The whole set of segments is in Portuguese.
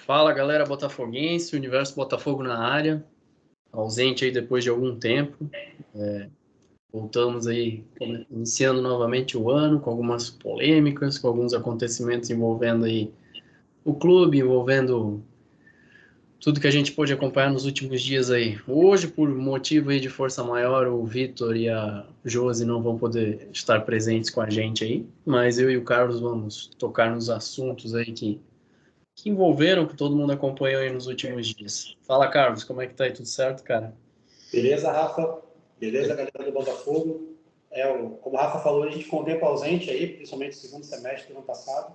Fala, galera botafoguense, Universo Botafogo na área, ausente aí depois de algum tempo. Voltamos aí, iniciando novamente o ano com algumas polêmicas, com alguns acontecimentos envolvendo aí o clube, envolvendo tudo que a gente pôde acompanhar nos últimos dias aí. Hoje, por motivo aí de força maior, o Vitor e a Josi não vão poder estar presentes com a gente aí, mas eu e o Carlos vamos tocar nos assuntos aí que envolveram, que todo mundo acompanhou aí nos últimos dias. Fala, Carlos, como é que tá aí? Tudo certo, cara? Beleza, Rafa? Beleza, galera do Botafogo? Como o Rafa falou, a gente ficou um tempo ausente aí, principalmente no segundo semestre do ano passado.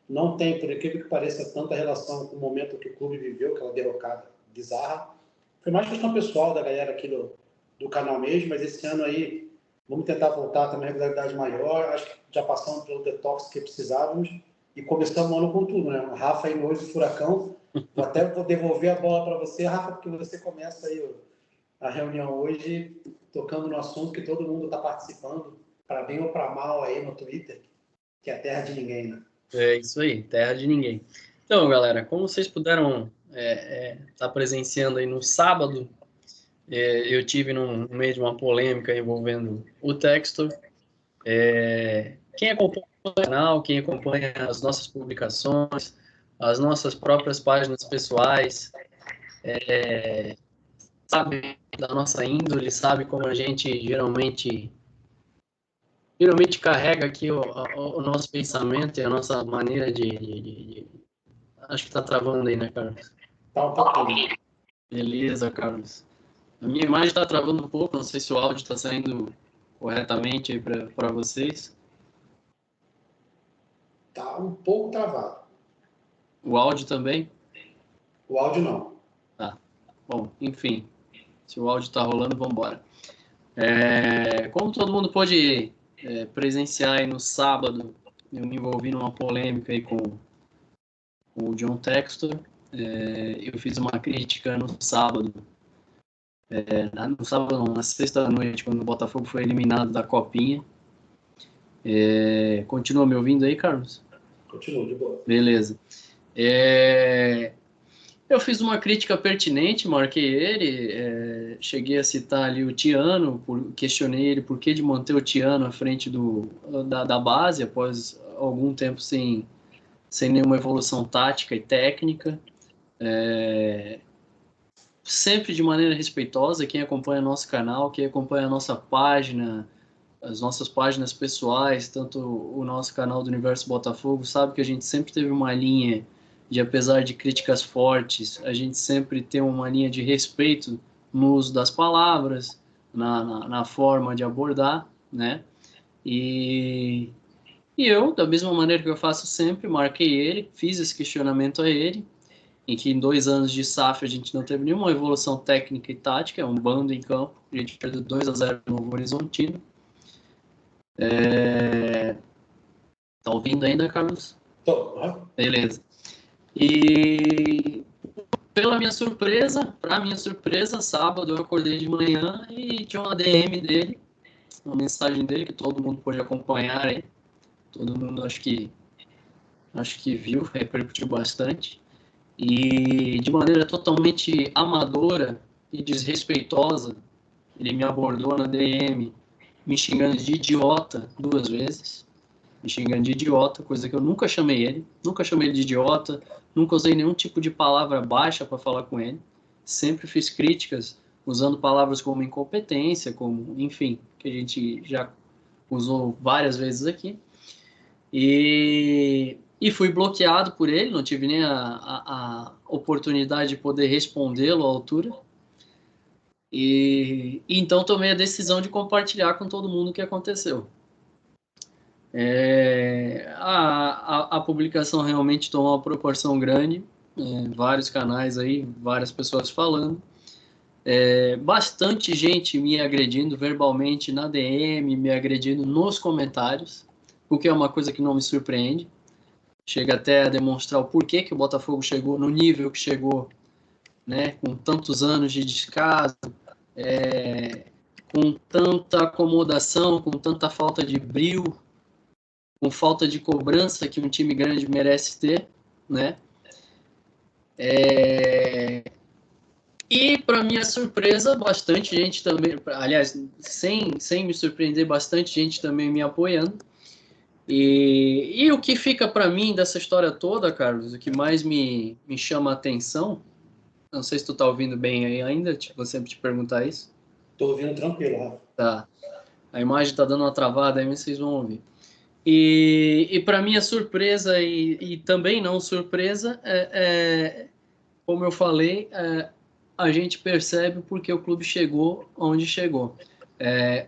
Não tem, por incrível que pareça, tanta relação com o momento que o clube viveu, aquela derrocada bizarra. Foi mais questão pessoal da galera aqui do canal mesmo, mas esse ano aí vamos tentar voltar também a regularidade maior. Acho que já passamos pelo detox que precisávamos e começamos o ano com tudo, né? O Rafa aí hoje do Furacão. Vou devolver a bola para você, Rafa, porque você começa aí a reunião hoje tocando no assunto que todo mundo está participando, para bem ou para mal aí no Twitter, que é a terra de ninguém, né? É isso aí, terra de ninguém. Então, galera, como vocês puderam estar presenciando aí no sábado, eu tive no meio de uma polêmica envolvendo o Textor. Quem acompanha o canal, quem acompanha as nossas publicações, as nossas próprias páginas pessoais, sabe da nossa índole, sabe como a gente geralmente carrega aqui o nosso pensamento e a nossa maneira de. Acho que tá travando aí, né, Carlos? Tá um pouquinho. Beleza, Carlos. A minha imagem tá travando um pouco, não sei se o áudio tá saindo corretamente aí para vocês. Tá um pouco travado. O áudio também? O áudio não. Tá. Bom, enfim. Se o áudio tá rolando, vamos embora. Como todo mundo pôde presenciar aí no sábado, eu me envolvi numa polêmica aí com o John Textor. Eu fiz uma crítica no sábado, na sexta-noite, quando o Botafogo foi eliminado da Copinha. Continua me ouvindo aí, Carlos? Continua, de boa. Beleza. Eu fiz uma crítica pertinente, marquei ele, cheguei a citar ali o Tiano, questionei ele por que de manter o Tiano à frente da base, após algum tempo sem nenhuma evolução tática e técnica. Sempre de maneira respeitosa, quem acompanha nosso canal, quem acompanha a nossa página, as nossas páginas pessoais, tanto o nosso canal do Universo Botafogo, sabe que a gente sempre teve uma linha de, apesar de críticas fortes, a gente sempre tem uma linha de respeito no uso das palavras, na forma de abordar, né? E eu, da mesma maneira que eu faço sempre, marquei ele, fiz esse questionamento a ele, em que em 2 anos de SAF a gente não teve nenhuma evolução técnica e tática, é um bando em campo, a gente perdeu 2-0 no Novo Horizontino. Tá ouvindo ainda, Carlos? Tô. Beleza. E para minha surpresa, sábado eu acordei de manhã e tinha uma DM dele, uma mensagem dele que todo mundo pôde acompanhar aí. Todo mundo acho que viu, repercutiu bastante. E de maneira totalmente amadora e desrespeitosa, ele me abordou na DM, me xingando de idiota 2 vezes. Me xingando de idiota, coisa que eu nunca chamei ele de idiota, nunca usei nenhum tipo de palavra baixa para falar com ele, sempre fiz críticas usando palavras como incompetência, como, enfim, que a gente já usou várias vezes aqui, e fui bloqueado por ele, não tive nem a oportunidade de poder respondê-lo à altura, e então tomei a decisão de compartilhar com todo mundo o que aconteceu. A publicação realmente tomou uma proporção grande, vários canais aí, várias pessoas falando, bastante gente me agredindo verbalmente na DM, me agredindo nos comentários, o que é uma coisa que não me surpreende, chega até a demonstrar o porquê que o Botafogo chegou no nível que chegou, né, com tantos anos de descaso, com tanta acomodação, com tanta falta de brio, com falta de cobrança que um time grande merece ter, né? E, para minha surpresa, bastante gente também, aliás, sem me surpreender, bastante gente também me apoiando. E o que fica para mim dessa história toda, Carlos, o que mais me chama a atenção, não sei se tu tá ouvindo bem aí ainda, vou sempre te perguntar isso. Tô ouvindo tranquilo, Rafa. Tá. A imagem tá dando uma travada aí, mas vocês vão ouvir. E para minha surpresa e também não surpresa, como eu falei, a gente percebe porque o clube chegou onde chegou.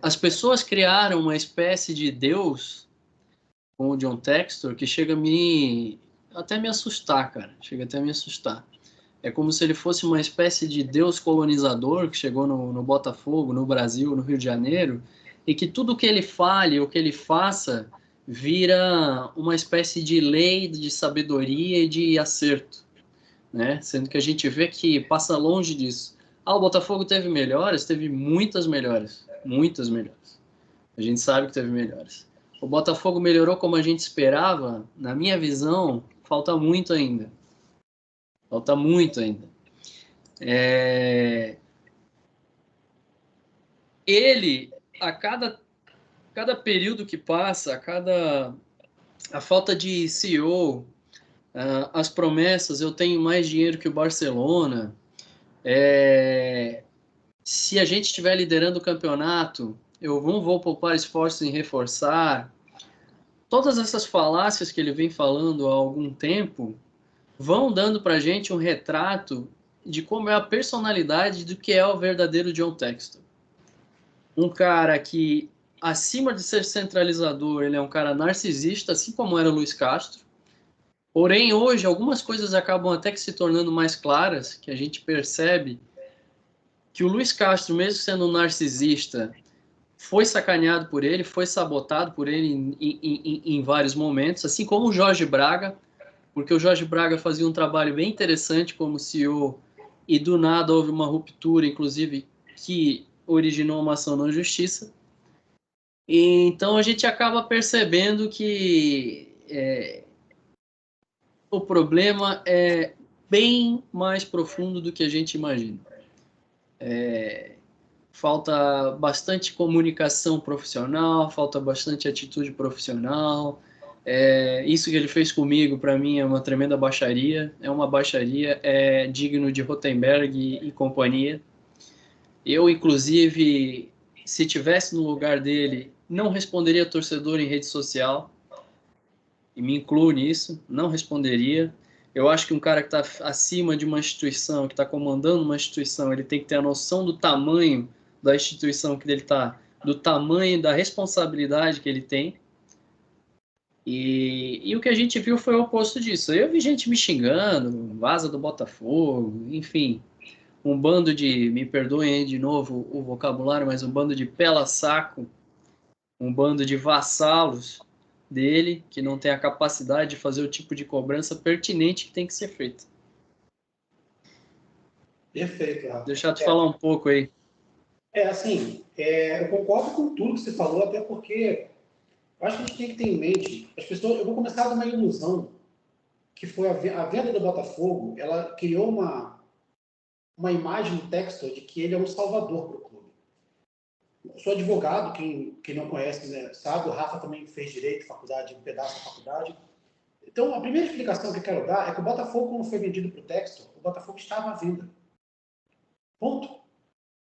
As pessoas criaram uma espécie de Deus com o John Textor que chega até me assustar, cara. Chega até me assustar. É como se ele fosse uma espécie de Deus colonizador que chegou no Botafogo, no Brasil, no Rio de Janeiro, e que tudo que ele fale, o que ele faça, vira uma espécie de lei de sabedoria e de acerto, né? Sendo que a gente vê que passa longe disso. O Botafogo teve melhores, teve muitas melhores, muitas melhores. A gente sabe que teve melhores. O Botafogo melhorou como a gente esperava? Na minha visão, falta muito ainda. Falta muito ainda. Ele, a cada período que passa, a falta de CEO, as promessas, eu tenho mais dinheiro que o Barcelona, se a gente estiver liderando o campeonato, eu não vou poupar esforços em reforçar. Todas essas falácias que ele vem falando há algum tempo vão dando para a gente um retrato de como é a personalidade do que é o verdadeiro John Textor. Um cara que, acima de ser centralizador, ele é um cara narcisista, assim como era o Luiz Castro. Porém, hoje, algumas coisas acabam até que se tornando mais claras, que a gente percebe que o Luiz Castro, mesmo sendo um narcisista, foi sacaneado por ele, foi sabotado por ele em vários momentos, assim como o Jorge Braga, porque o Jorge Braga fazia um trabalho bem interessante como CEO e do nada houve uma ruptura, inclusive, que originou uma ação na justiça. E, então a gente acaba percebendo que o problema é bem mais profundo do que a gente imagina. Falta bastante comunicação profissional, falta bastante atitude profissional. Isso que ele fez comigo, para mim, é uma tremenda baixaria. É uma baixaria, é digno de Rotenberg e companhia. Eu, inclusive, se tivesse no lugar dele, não responderia torcedor em rede social. E me incluo nisso, não responderia. Eu acho que um cara que está acima de uma instituição, que está comandando uma instituição, ele tem que ter a noção do tamanho da instituição que ele está, do tamanho da responsabilidade que ele tem. E o que a gente viu foi o oposto disso. Eu vi gente me xingando, vaza do Botafogo, enfim, um bando de, me perdoem aí de novo o vocabulário, mas um bando de pela-saco, um bando de vassalos dele, que não tem a capacidade de fazer o tipo de cobrança pertinente que tem que ser feita. Perfeito, Rafa. Deixa tu falar um pouco aí. Eu concordo com tudo que você falou, até porque eu acho que a gente tem que ter em mente, as pessoas, eu vou começar de uma ilusão, que foi a venda do Botafogo, ela criou uma imagem do Textor de que ele é um salvador para o clube. Eu sou advogado, quem não conhece, né, sabe, o Rafa também fez direito, faculdade, um pedaço da faculdade. Então, a primeira explicação que eu quero dar é que o Botafogo, quando foi vendido para o Textor, o Botafogo estava à venda. Ponto.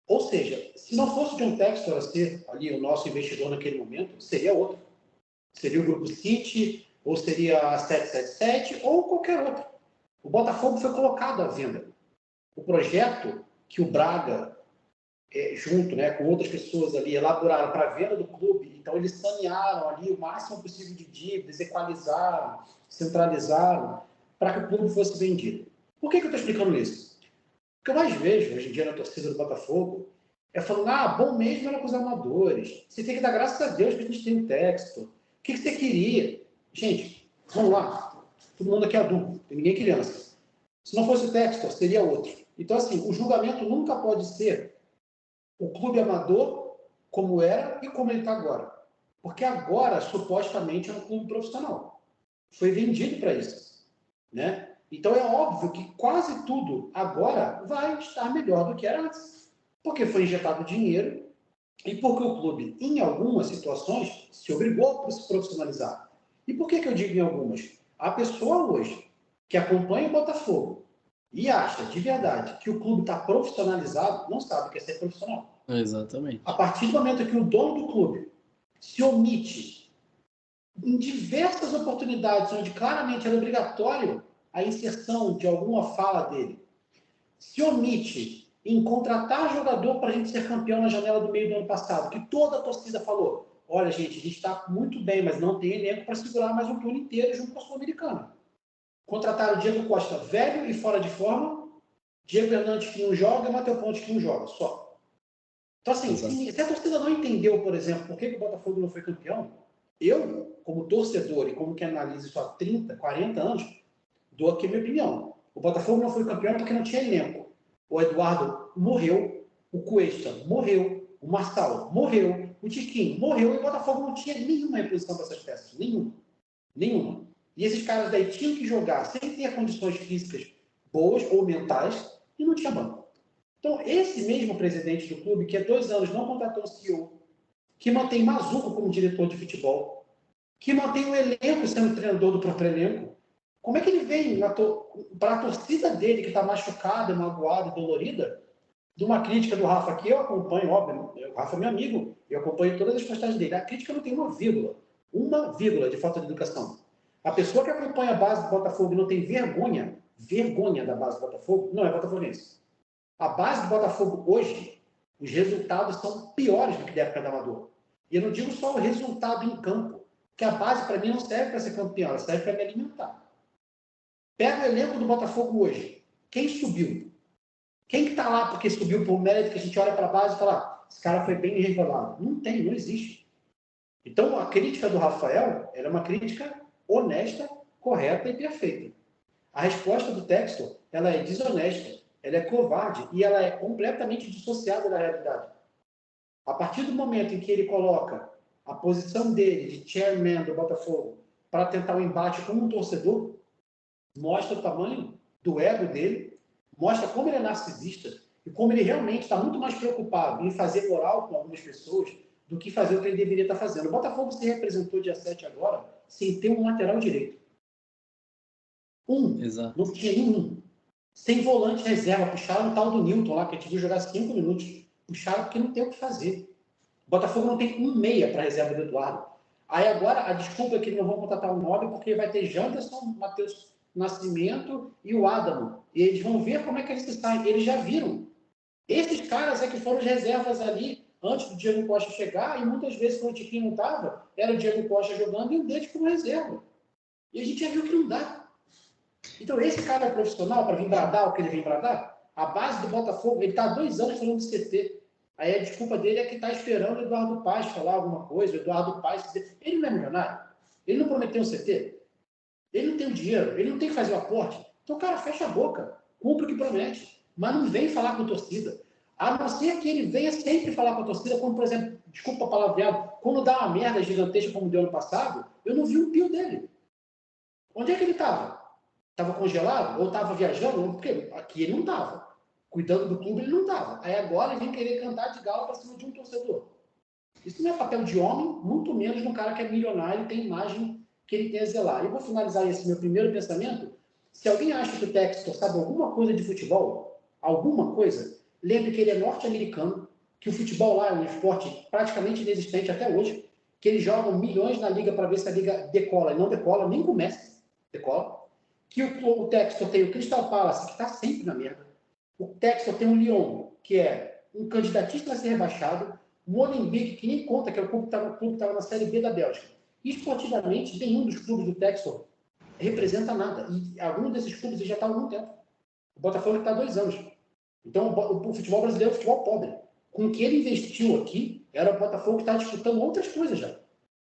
Ou seja, se não fosse o John Textor a ser ali o nosso investidor naquele momento, seria outro. Seria o Grupo City, ou seria a 777, ou qualquer outro. O Botafogo foi colocado à venda. O projeto que o Braga, junto, né, com outras pessoas ali, elaboraram para a venda do clube, então eles sanearam ali o máximo possível de dívidas, equalizaram, centralizaram, para que o clube fosse vendido. Por que eu estou explicando isso? O que eu mais vejo hoje em dia na torcida do Botafogo é falando, bom mesmo era com os amadores. Você tem que dar graças a Deus que a gente tem um texto. O que você queria? Gente, vamos lá. Todo mundo aqui é adulto, tem ninguém criança. Se não fosse o texto, seria outro. Então, assim, o julgamento nunca pode ser o clube amador como era e como ele está agora. Porque agora, supostamente, é um clube profissional. Foi vendido para isso, né? Então é óbvio que quase tudo agora vai estar melhor do que era antes. Porque foi injetado dinheiro e porque o clube, em algumas situações, se obrigou a se profissionalizar. E por que eu digo em algumas? A pessoa hoje que acompanha o Botafogo e acha de verdade que o clube está profissionalizado, não sabe o que é ser profissional. Exatamente. A partir do momento que o dono do clube se omite em diversas oportunidades onde claramente era obrigatório a inserção de alguma fala dele, se omite em contratar jogador para a gente ser campeão na janela do meio do ano passado, que toda a torcida falou, olha gente, a gente está muito bem, mas não tem elenco para segurar mais um turno inteiro junto com a Sul-Americana. Contrataram o Diego Costa velho e fora de forma, Diego Hernandes que não joga e Matheus Pontes que não joga, só. Então assim, se a torcida não entendeu, por exemplo, por que o Botafogo não foi campeão, eu, como torcedor e como que analisa isso há 30, 40 anos, dou aqui a minha opinião. O Botafogo não foi campeão porque não tinha elenco. O Eduardo morreu, o Cuesta morreu, o Marçal morreu, o Tiquinho morreu e o Botafogo não tinha nenhuma reposição para essas peças. Nenhuma. E esses caras daí tinham que jogar sem ter condições físicas boas ou mentais e não tinha banco. Então, esse mesmo presidente do clube, que há 2 anos não contratou um CEO, que mantém Mazuco como diretor de futebol, que mantém o elenco sendo treinador do próprio elenco, como é que ele vem para a torcida dele, que está machucada, magoada e dolorida, de uma crítica do Rafa, que eu acompanho, óbvio, o Rafa é meu amigo, eu acompanho todas as postagens dele. A crítica não tem uma vírgula de falta de educação. A pessoa que acompanha a base do Botafogo e não tem vergonha da base do Botafogo, não é botafoguense. A base do Botafogo hoje, os resultados são piores do que da época do Amador. E eu não digo só o resultado em campo, que a base para mim não serve para ser campeão, ela serve para me alimentar. Pega o elenco do Botafogo hoje. Quem subiu? Quem que está lá porque subiu por mérito que a gente olha para a base e fala, esse cara foi bem revelado? Não existe. Então, a crítica do Rafael era uma crítica honesta, correta e perfeita. A resposta do Textor, ela é desonesta, ela é covarde e ela é completamente dissociada da realidade. A partir do momento em que ele coloca a posição dele de chairman do Botafogo para tentar um embate com um torcedor, mostra o tamanho do ego dele, mostra como ele é narcisista e como ele realmente está muito mais preocupado em fazer moral com algumas pessoas do que fazer o que ele deveria estar fazendo. O Botafogo se representou dia 7 agora sem ter um lateral direito. Exato. Não tinha nenhum. Sem volante reserva, puxaram o tal do Newton lá, que a gente viu jogar 5 minutos. Puxaram porque não tem o que fazer. O Botafogo não tem um meia para a reserva do Eduardo. Aí agora a desculpa é que eles não vão contratar um 9 porque vai ter Janderson, Matheus Nascimento e o Adamo. E eles vão ver como é que eles se saem. Eles já viram. Esses caras é que foram as reservas ali antes do Diego Costa chegar, e muitas vezes quando o Tiquinho não estava, era o Diego Costa jogando e o deles como reserva. E a gente já viu que não dá. Então esse cara é profissional para vir bradar o que ele vem bradar? A base do Botafogo, ele está há 2 anos falando de CT. Aí a desculpa dele é que está esperando o Eduardo Paes falar alguma coisa, o Eduardo Paes... Ele não é milionário? Ele não prometeu um CT? Ele não tem o dinheiro, ele não tem que fazer o aporte. Então o cara fecha a boca, cumpre o que promete, mas não vem falar com a torcida. A não ser que ele venha sempre falar com a torcida, como, por exemplo, desculpa a palavreado, quando dá uma merda gigantesca como deu ano passado, eu não vi um pio dele. Onde é que ele estava? Estava congelado? Ou estava viajando? Porque aqui ele não estava. Cuidando do clube, ele não estava. Aí agora ele vem querer cantar de galo para cima de um torcedor. Isso não é papel de homem, muito menos de um cara que é milionário e tem imagem que ele tem a zelar. Eu vou finalizar esse meu primeiro pensamento. Se alguém acha que o Textor sabe alguma coisa de futebol, alguma coisa, lembre que ele é norte-americano, que o futebol lá é um esporte praticamente inexistente até hoje, que eles jogam milhões na liga para ver se a liga decola e não decola, nem começa, decola. Que o Textor tem o Crystal Palace, que está sempre na merda. O Textor tem o Lyon, que é um candidatíssimo a ser rebaixado. O Molenbeek, que nem conta, que é o clube que estava na Série B da Bélgica. E, esportivamente, nenhum dos clubes do Textor representa nada. E alguns desses clubes já estão há algum tempo. O Botafogo está há 2 anos. Então, o futebol brasileiro é um futebol pobre. Com o que ele investiu aqui, era o Botafogo que está disputando outras coisas já.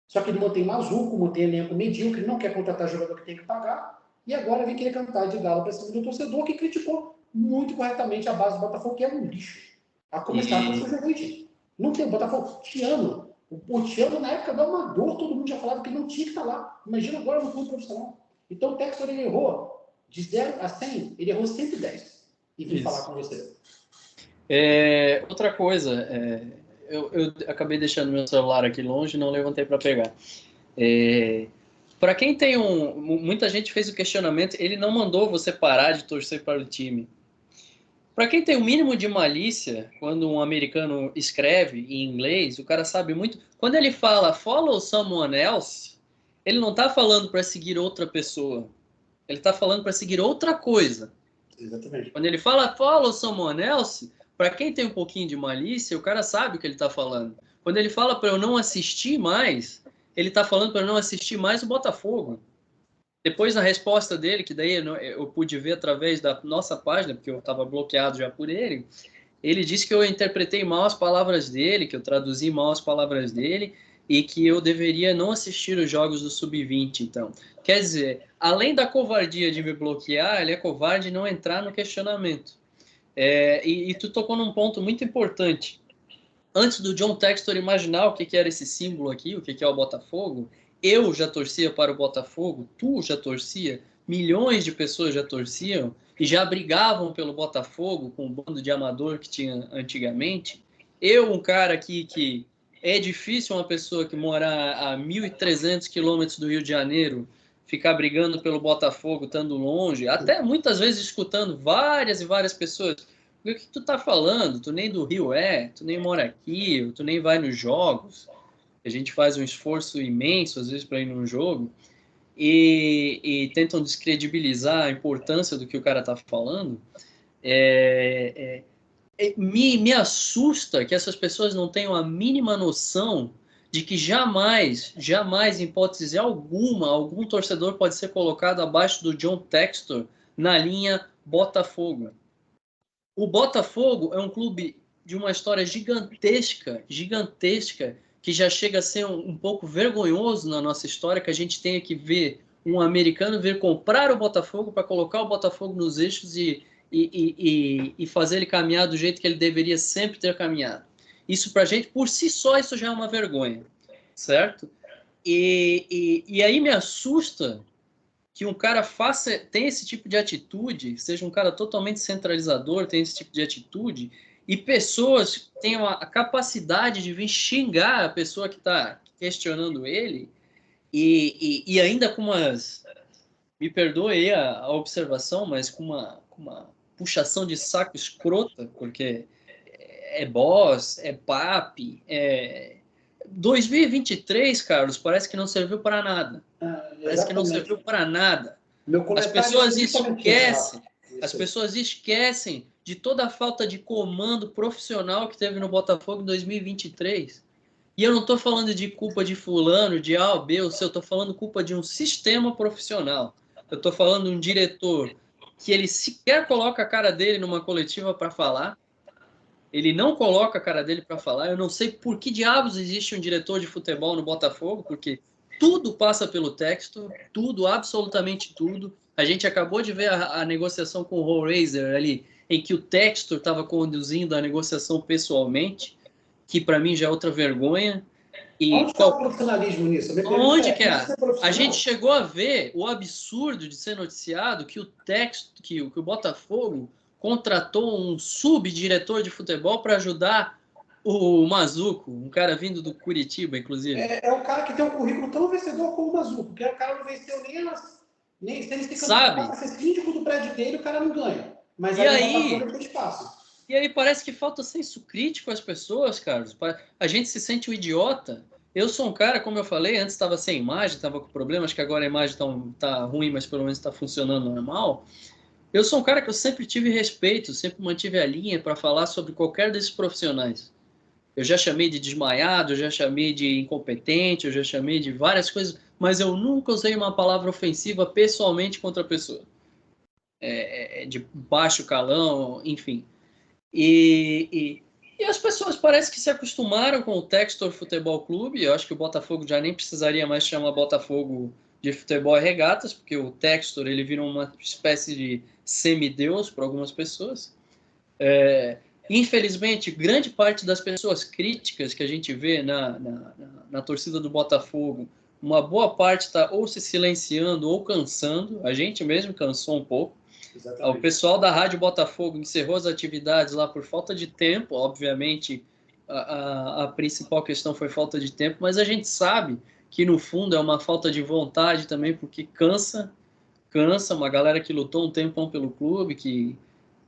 Só que ele mantém Mazuco, mantém elenco medíocre, não quer contratar jogador que tem que pagar, e agora vem querer cantar de galo para cima do torcedor que criticou muito corretamente a base do Botafogo, que é um lixo. A começar pelo seu gerente. Não tem o Botafogo. Tiano. O Tiano, na época do Amador, todo mundo já falava que ele não tinha que estar lá. Imagina agora no clube profissional. Então o Textor ele errou De 0 a 100, ele errou 110 e vim Isso. falar com você. Outra coisa, eu acabei deixando meu celular aqui longe e não levantei para pegar. Para quem tem muita gente fez o questionamento, ele não mandou você parar de torcer para o time. Para quem tem o mínimo de malícia, quando um americano escreve em inglês, o cara sabe muito. Quando ele fala follow someone else, ele não está falando para seguir outra pessoa. Ele está falando para seguir outra coisa. Exatamente. Quando ele fala follow someone else, para quem tem um pouquinho de malícia, o cara sabe o que ele está falando. Quando ele fala para eu não assistir mais, ele está falando para eu não assistir mais o Botafogo. Depois, na resposta dele, que daí eu pude ver através da nossa página, porque eu estava bloqueado já por ele, ele disse que eu interpretei mal as palavras dele, que eu traduzi mal as palavras dele, e que eu deveria não assistir os jogos do Sub-20, então. Quer dizer, além da covardia de me bloquear, ele é covarde de não entrar no questionamento. E tu tocou num ponto muito importante. Antes do John Textor imaginar o que era esse símbolo aqui, o que é o Botafogo, eu já torcia para o Botafogo, tu já torcia, milhões de pessoas já torciam e já brigavam pelo Botafogo com o bando de amador que tinha antigamente. Eu, um cara aqui que é difícil uma pessoa que mora a 1.300 quilômetros do Rio de Janeiro ficar brigando pelo Botafogo, estando longe, até muitas vezes escutando várias e várias pessoas. O que tu tá falando? Tu nem do Rio tu nem mora aqui, tu nem vai nos jogos. A gente faz um esforço imenso, às vezes, para ir num jogo, e tentam descredibilizar a importância do que o cara tá falando. Me assusta que essas pessoas não tenham a mínima noção de que jamais, em hipótese alguma, algum torcedor pode ser colocado abaixo do John Textor na linha Botafogo. O Botafogo é um clube de uma história gigantesca, que já chega a ser um pouco vergonhoso na nossa história, que a gente tenha que ver um americano vir comprar o Botafogo para colocar o Botafogo nos eixos e fazer ele caminhar do jeito que ele deveria sempre ter caminhado. Isso para a gente, por si só, isso já é uma vergonha, certo? E aí me assusta que um cara tem esse tipo de atitude, seja um cara totalmente centralizador, tem esse tipo de atitude, e pessoas tenham a capacidade de vir xingar a pessoa que está questionando ele, e ainda com umas... Me perdoe a observação, mas com uma puxação de saco escrota, porque é boss, é papi, 2023, Carlos, parece que não serviu para nada. Parece que não serviu para nada. As pessoas esquecem de toda a falta de comando profissional que teve no Botafogo em 2023. E eu não estou falando de culpa de fulano, de A ou B ou C, eu estou falando culpa de um sistema profissional. Eu estou falando de um diretor que ele sequer coloca a cara dele numa coletiva para falar. Ele não coloca a cara dele para falar. Eu não sei por que diabos existe um diretor de futebol no Botafogo, porque tudo passa pelo texto, tudo, absolutamente tudo. A gente acabou de ver a negociação com o Hellraiser ali, em que o Textor estava conduzindo a negociação pessoalmente, que para mim já é outra vergonha. Onde está o profissionalismo nisso? Onde que é? A gente chegou a ver o absurdo de ser noticiado que que o Botafogo contratou um subdiretor de futebol para ajudar o Mazuco, um cara vindo do Curitiba, inclusive. É um cara que tem um currículo tão vencedor como o Mazuco, porque o cara não venceu nem se eles têm Sabe? Para ser síndico do prédio dele, o cara não ganha. Mas e aí parece que falta senso crítico às pessoas, Carlos. A gente se sente um idiota. Eu sou um cara, como eu falei, antes estava sem imagem, estava com problemas, que agora a imagem tá ruim, mas pelo menos está funcionando normal. Eu sou um cara que eu sempre tive respeito, sempre mantive a linha para falar sobre qualquer desses profissionais. Eu já chamei de desmaiado, eu já chamei de incompetente, eu já chamei de várias coisas, mas eu nunca usei uma palavra ofensiva pessoalmente contra a pessoa. De baixo calão, enfim. E as pessoas parecem que se acostumaram com o Textor Futebol Clube. Eu acho que o Botafogo já nem precisaria mais chamar Botafogo de Futebol e Regatas, porque o Textor ele virou uma espécie de semideus para algumas pessoas. Infelizmente, grande parte das pessoas críticas que a gente vê na torcida do Botafogo uma boa parte está ou se silenciando ou cansando. A gente mesmo cansou um pouco. Exatamente. O pessoal da Rádio Botafogo encerrou as atividades lá por falta de tempo. Obviamente, a principal questão foi falta de tempo, mas a gente sabe que, no fundo, é uma falta de vontade também, porque cansa uma galera que lutou um tempão pelo clube, que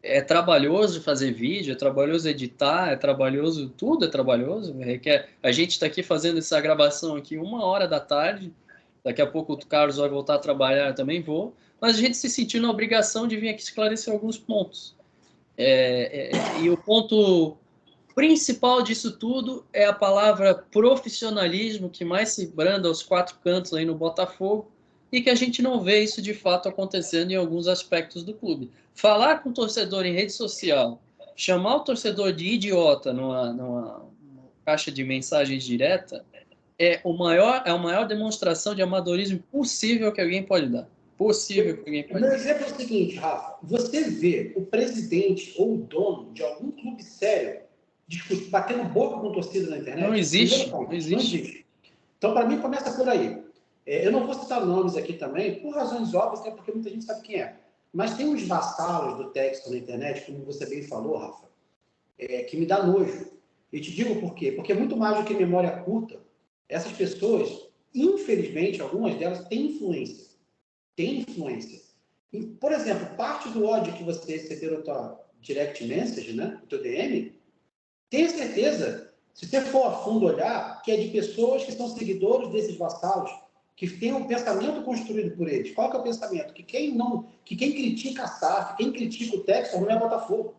é trabalhoso fazer vídeo, é trabalhoso editar, é trabalhoso, tudo é trabalhoso. Requer... A gente está aqui fazendo essa gravação aqui 1h da tarde, daqui a pouco o Carlos vai voltar a trabalhar, também vou, mas a gente se sentiu na obrigação de vir aqui esclarecer alguns pontos. E o ponto principal disso tudo é a palavra profissionalismo, que mais se branda aos quatro cantos aí no Botafogo, e que a gente não vê isso de fato acontecendo em alguns aspectos do clube. Falar com o torcedor em rede social, chamar o torcedor de idiota numa caixa de mensagens direta, é a maior demonstração de amadorismo possível que alguém pode dar. Possível que alguém pode O meu dar. exemplo é o seguinte, Rafa. Você vê o presidente ou o dono de algum clube sério batendo boca com torcida na internet? Não existe, Ponto, não existe. Então, para mim, começa por aí. Eu não vou citar nomes aqui também, por razões óbvias, até porque muita gente sabe quem é. Mas tem uns vassalos do texto na internet, como você bem falou, Rafa, que me dá nojo. E te digo por quê. Porque muito mais do que memória curta, essas pessoas, infelizmente, algumas delas têm influência. Têm influência. E, por exemplo, parte do ódio que você recebeu na tua direct message, né, no teu DM, tenha certeza, se você for a fundo olhar, que é de pessoas que são seguidores desses vassalos, que têm um pensamento construído por eles. Qual que é o pensamento? Que quem critica a SAF, quem critica o Texas não é Botafogo.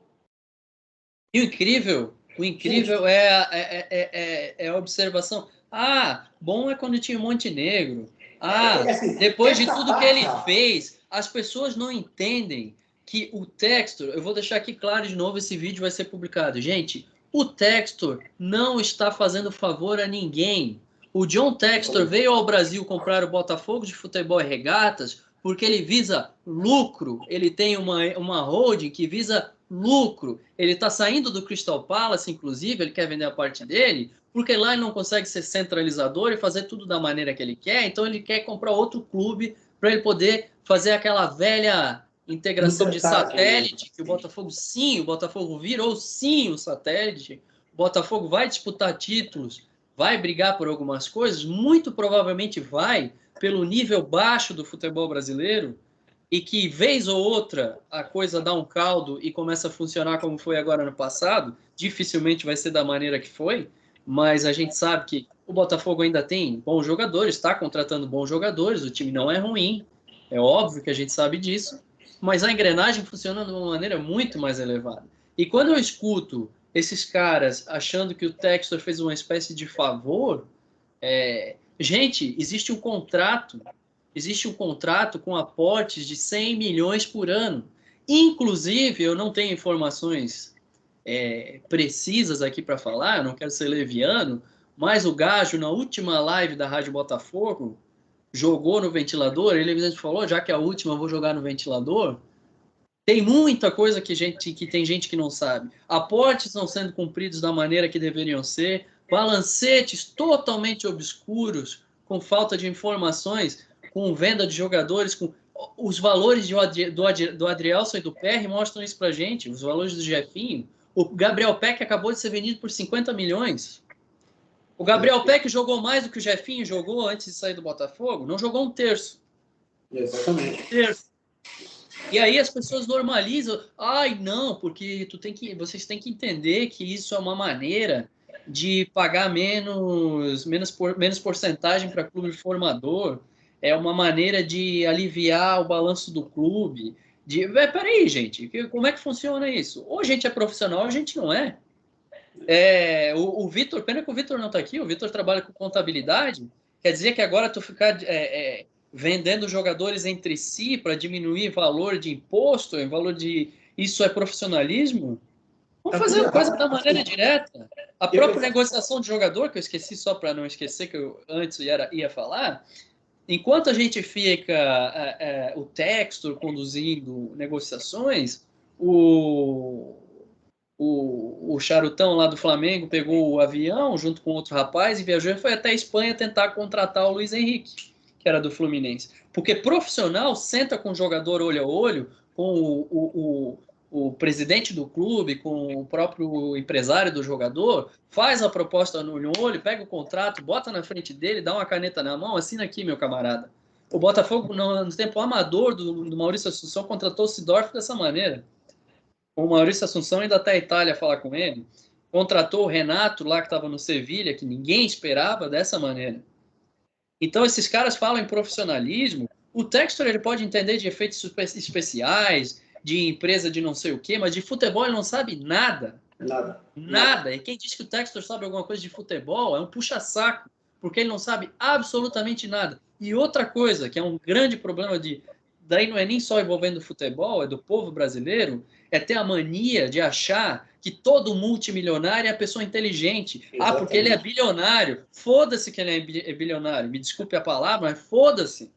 E o incrível é a observação. Ah, bom é quando tinha o Montenegro. Ah, Assim, depois de essa tudo que parte, ele Rafa, fez, as pessoas não entendem que o Textor, eu vou deixar aqui claro de novo, esse vídeo vai ser publicado. Gente, o Textor não está fazendo favor a ninguém. O John Textor veio ao Brasil comprar o Botafogo de Futebol e Regatas porque ele visa lucro. Ele tem uma holding que visa lucro. Ele está saindo do Crystal Palace, inclusive, ele quer vender a parte dele, porque lá ele não consegue ser centralizador e fazer tudo da maneira que ele quer, então ele quer comprar outro clube para ele poder fazer aquela velha integração de satélite, que o Botafogo, sim, o Botafogo virou sim o satélite, o Botafogo vai disputar títulos, vai brigar por algumas coisas, muito provavelmente vai, pelo nível baixo do futebol brasileiro, e que, vez ou outra, a coisa dá um caldo e começa a funcionar como foi agora no passado, dificilmente vai ser da maneira que foi, mas a gente sabe que o Botafogo ainda tem bons jogadores, está contratando bons jogadores, o time não é ruim, é óbvio que a gente sabe disso, mas a engrenagem funciona de uma maneira muito mais elevada. E quando eu escuto esses caras achando que o Textor fez uma espécie de favor, gente, existe um contrato com aportes de 100 milhões por ano. Inclusive, eu não tenho informações precisas aqui para falar, eu não quero ser leviano, mas o Gajo, na última live da Rádio Botafogo, jogou no ventilador, ele evidentemente falou, já que é a última, eu vou jogar no ventilador. Tem muita coisa que tem gente que não sabe. Aportes estão sendo cumpridos da maneira que deveriam ser, balancetes totalmente obscuros, com falta de informações, com venda de jogadores, com os valores do Adrielson e do PR mostram isso pra gente, os valores do Jefinho. O Gabriel Peck acabou de ser vendido por 50 milhões. O Gabriel Peck jogou mais do que o Jefinho jogou antes de sair do Botafogo? Não jogou um terço. Exatamente. Um terço. E aí as pessoas normalizam. Ai, não, porque vocês têm que entender que isso é uma maneira de pagar menos porcentagem para clube formador. É uma maneira de aliviar o balanço do clube. Peraí, gente, como é que funciona isso? Ou a gente é profissional ou a gente não é. O Vitor, pena que o Vitor não está aqui, o Vitor trabalha com contabilidade. Quer dizer que agora tu ficar vendendo jogadores entre si para diminuir valor de imposto, valor de. Isso é profissionalismo? Vamos fazer a coisa da maneira direta. A própria negociação de jogador, que eu esqueci só para não esquecer, que eu antes ia falar, enquanto a gente fica o Textor conduzindo negociações, o o Charutão lá do Flamengo pegou o avião junto com outro rapaz e viajou e foi até a Espanha tentar contratar o Luiz Henrique, que era do Fluminense. Porque profissional senta com o jogador olho a olho, com o presidente do clube, com o próprio empresário do jogador, faz a proposta no olho, pega o contrato, bota na frente dele, dá uma caneta na mão, assina aqui, meu camarada. O Botafogo, no tempo amador do Maurício Assunção, contratou o Seedorf dessa maneira. O Maurício Assunção ainda está à Itália falar com ele. Contratou o Renato lá que estava no Sevilha, que ninguém esperava dessa maneira. Então esses caras falam em profissionalismo. O Textor ele pode entender de efeitos especiais, de empresa de não sei o quê, mas de futebol ele não sabe nada. Nada. E quem diz que o Textor sabe alguma coisa de futebol é um puxa-saco, porque ele não sabe absolutamente nada. E outra coisa, que é um grande problema daí não é nem só envolvendo o futebol, é do povo brasileiro, é ter a mania de achar que todo multimilionário é a pessoa inteligente. Exatamente. Ah, porque ele é bilionário. Foda-se que ele é bilionário. Me desculpe a palavra, mas foda-se.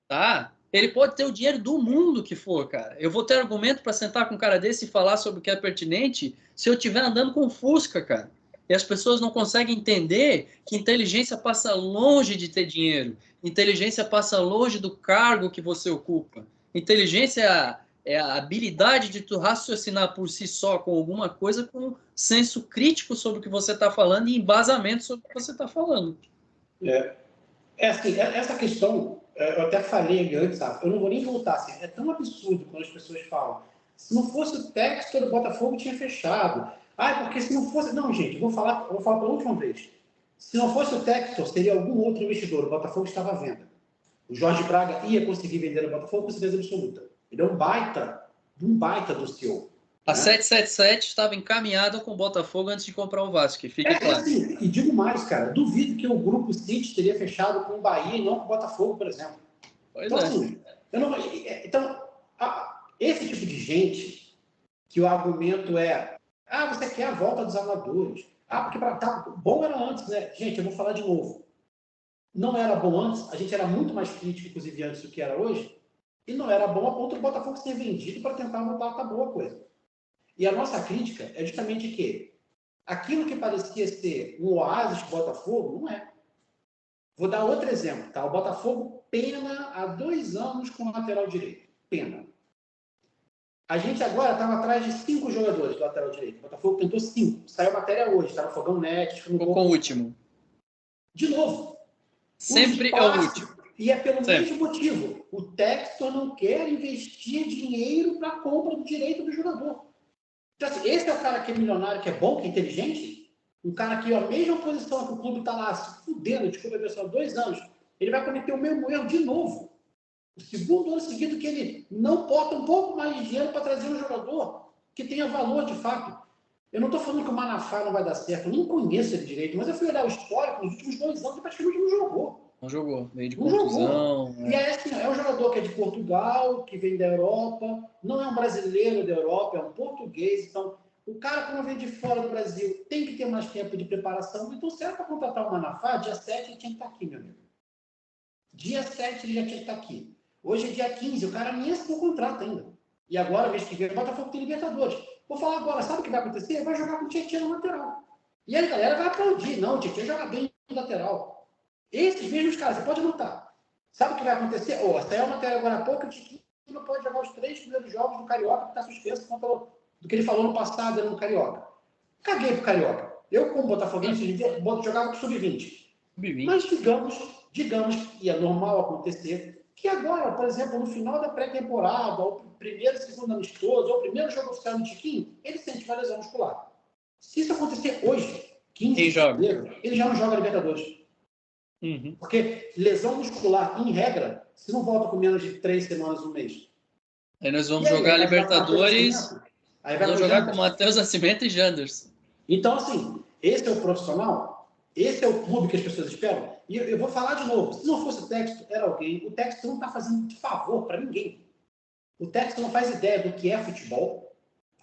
Tá? Ele pode ter o dinheiro do mundo que for, cara. Eu vou ter argumento para sentar com um cara desse e falar sobre o que é pertinente se eu estiver andando com Fusca, cara. E as pessoas não conseguem entender que inteligência passa longe de ter dinheiro. Inteligência passa longe do cargo que você ocupa. Inteligência é a habilidade de tu raciocinar por si só com alguma coisa com senso crítico sobre o que você está falando e embasamento sobre o que você está falando. Essa questão, eu até falei antes, sabe? Eu não vou nem voltar. Assim, é tão absurdo quando as pessoas falam. Se não fosse o Textor, o Botafogo tinha fechado. Ah, porque se não fosse... Não, gente, eu vou falar pela última vez. Se não fosse o Textor, seria algum outro investidor. O Botafogo estava à venda. O Jorge Braga ia conseguir vender o Botafogo com certeza absoluta. Ele é um baita do CEO. A 777 estava encaminhada com o Botafogo antes de comprar o Vasco, que fique claro. Assim, e digo mais, cara, duvido que o Grupo City teria fechado com o Bahia e não com o Botafogo, por exemplo. Pois então, é. Assim, esse tipo de gente que o argumento é você quer a volta dos amadores. Porque bom era antes, né? Gente, eu vou falar de novo. Não era bom antes, a gente era muito mais crítico, inclusive, antes do que era hoje, e não era bom a ponto do Botafogo ser vendido para tentar voltar a tá boa coisa. E a nossa crítica é justamente que aquilo que parecia ser um oásis de Botafogo, não é. Vou dar outro exemplo, tá? O Botafogo pena há 2 anos com o lateral direito. Pena. A gente agora estava atrás de 5 jogadores do lateral direito. O Botafogo tentou 5. Saiu matéria hoje, está no Fogão Net. Ficou com o último. De novo. Sempre é o último. E é pelo mesmo motivo. O Textor não quer investir dinheiro para a compra do direito do jogador. Então, assim, esse é o cara que é milionário, que é bom, que é inteligente. Um cara que, a mesma posição que o clube está lá se fudendo, desculpa, pessoal, 2 anos, ele vai cometer o mesmo erro de novo. O segundo ano seguido que ele não bota um pouco mais de dinheiro para trazer um jogador que tenha valor de fato. Eu não estou falando que o Manafá não vai dar certo, eu nem conheço ele direito, mas eu fui olhar o histórico, nos últimos 2 anos ele praticamente não jogou. Não jogou, meio de contusão. Né? E aí, assim, é um jogador que é de Portugal, que vem da Europa, não é um brasileiro da Europa, é um português. Então, o cara, quando vem de fora do Brasil, tem que ter mais tempo de preparação. Então, se era para contratar o Manafá, dia 7 ele tinha que estar aqui, meu amigo. Dia 7 ele já tinha que estar aqui. Hoje é dia 15, o cara nem assinou o contrato ainda. E agora, mês que vem, o Botafogo tem Libertadores. Vou falar agora, sabe o que vai acontecer? Ele vai jogar com o Tietchan no lateral. E aí a galera vai aplaudir. Não, o Tietchan joga bem no lateral. Esses mesmos caras, você pode notar. Sabe o que vai acontecer? Saiu a matéria agora há pouco, o Tiquinho não pode jogar os 3 primeiros jogos do Carioca, que está suspenso do que ele falou no passado no Carioca. Caguei pro Carioca. Eu, como botafoguense, jogava com sub-20. Mas digamos que é normal acontecer que agora, por exemplo, no final da pré-temporada, ou primeiro, segundo amistoso, ou primeiro jogo oficial do Tiquinho, ele sente uma lesão muscular. Se isso acontecer hoje, 15 de fevereiro, ele já não joga Libertadores. Uhum. Porque lesão muscular, em regra, se não volta com menos de 3 semanas, um mês. Aí nós vamos jogar Libertadores, vamos jogar com Matheus Nascimento e Janderson. Então, assim, esse é o profissional, esse é o clube que as pessoas esperam. E eu vou falar de novo, se não fosse o Textor, era alguém. O Textor não está fazendo de favor para ninguém. O Textor não faz ideia do que é futebol.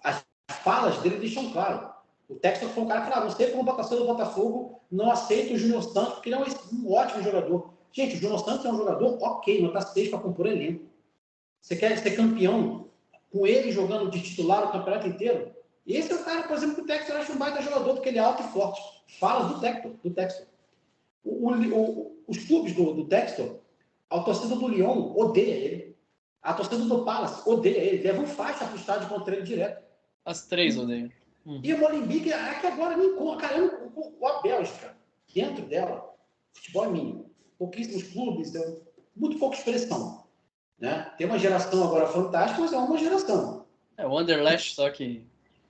As falas dele deixam claro. O Textor foi um cara que falou, não sei como o do Botafogo não aceita o Júnior Santos, porque ele é um ótimo jogador. Gente, o Júnior Santos é um jogador ok, nota 6 para compor elenco. Você quer ser campeão com ele jogando de titular o campeonato inteiro? E esse é o cara, por exemplo, que o Textor acha um baita jogador, porque ele é alto e forte. Fala do Textor. Os clubes do Textor, a torcida do Lyon odeia ele. A torcida do Palace odeia ele. Levam faixa para o estádio contra ele direto. As três odeiam. E o Molenbeek é que agora nem conta. Caramba, a Bélgica, dentro dela, futebol é mínimo. Pouquíssimos clubes, muito pouca expressão. Né? Tem uma geração agora fantástica, mas é uma geração. É o Anderlecht, só que...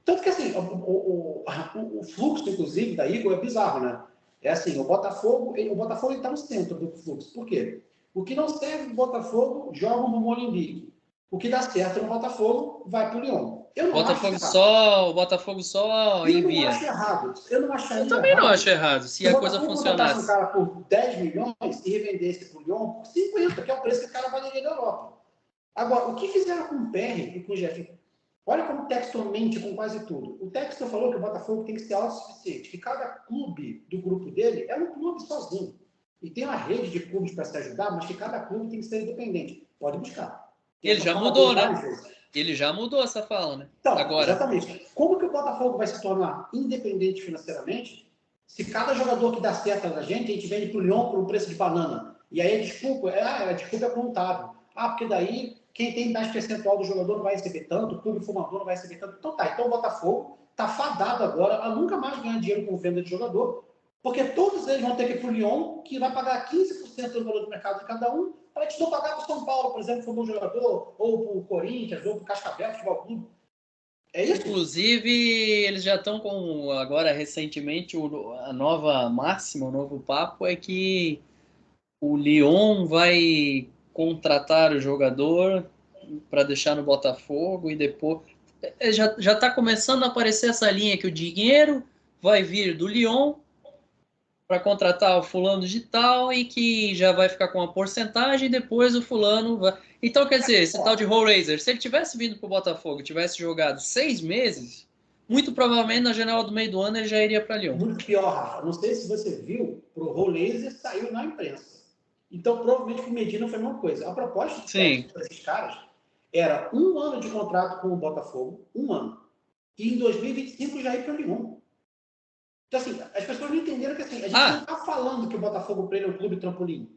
Tanto que, assim, o fluxo, inclusive, da Igor é bizarro, né? É assim, o Botafogo está no centro do fluxo. Por quê? O que não serve no Botafogo, joga no Molenbeek. O que dá certo no Botafogo, vai para o Lyon. O Botafogo só envia. Eu não acho errado. Eu também não acho errado, se a coisa funcionasse. Se o Botafogo contratasse um cara por 10 milhões e revendesse para o Lyon por 50, que é o preço que o cara valeria da Europa. Agora, o que fizeram com o PR e com o Jeff? Olha como o Textor mente com quase tudo. O Textor falou que o Botafogo tem que ser autossuficiente, que cada clube do grupo dele é um clube sozinho. E tem uma rede de clubes para se ajudar, mas que cada clube tem que ser independente. Pode buscar. Ele já mudou, né? Ele já mudou essa fala, né? Então, agora. Exatamente. Como que o Botafogo vai se tornar independente financeiramente se cada jogador que dá certo da gente, a gente vende para o Lyon por um preço de banana? E aí a desculpa é contábil. Porque daí quem tem mais percentual do jogador não vai receber tanto, o clube formador não vai receber tanto. Então o Botafogo está fadado agora a nunca mais ganhar dinheiro com venda de jogador, porque todos eles vão ter que ir para o Lyon, que vai pagar 15% do valor do mercado de cada um, para eles não pagar para o São Paulo, por exemplo, que foi um bom jogador, ou para o Corinthians, ou para o Cascavel, Futebol Clube. É isso? Inclusive, eles já estão com, agora recentemente, a nova máxima, o novo papo é que o Lyon vai contratar o jogador para deixar no Botafogo e depois... Já está começando a aparecer essa linha que o dinheiro vai vir do Lyon para contratar o fulano de tal e que já vai ficar com uma porcentagem e depois o fulano vai... Então, quer dizer, esse tal de Hellraiser, se ele tivesse vindo para o Botafogo e tivesse jogado 6 meses, muito provavelmente na janela do meio do ano ele já iria para Lyon. Muito pior, Rafa. Não sei se você viu, pro Hellraiser saiu na imprensa. Então, provavelmente com o Medina foi a mesma coisa. A proposta desses caras era 1 ano de contrato com o Botafogo, 1 ano. E em 2025 já ir para o Lyon. Então, assim, as pessoas não entenderam que assim, a gente não está falando que o Botafogo para ele é um clube trampolim.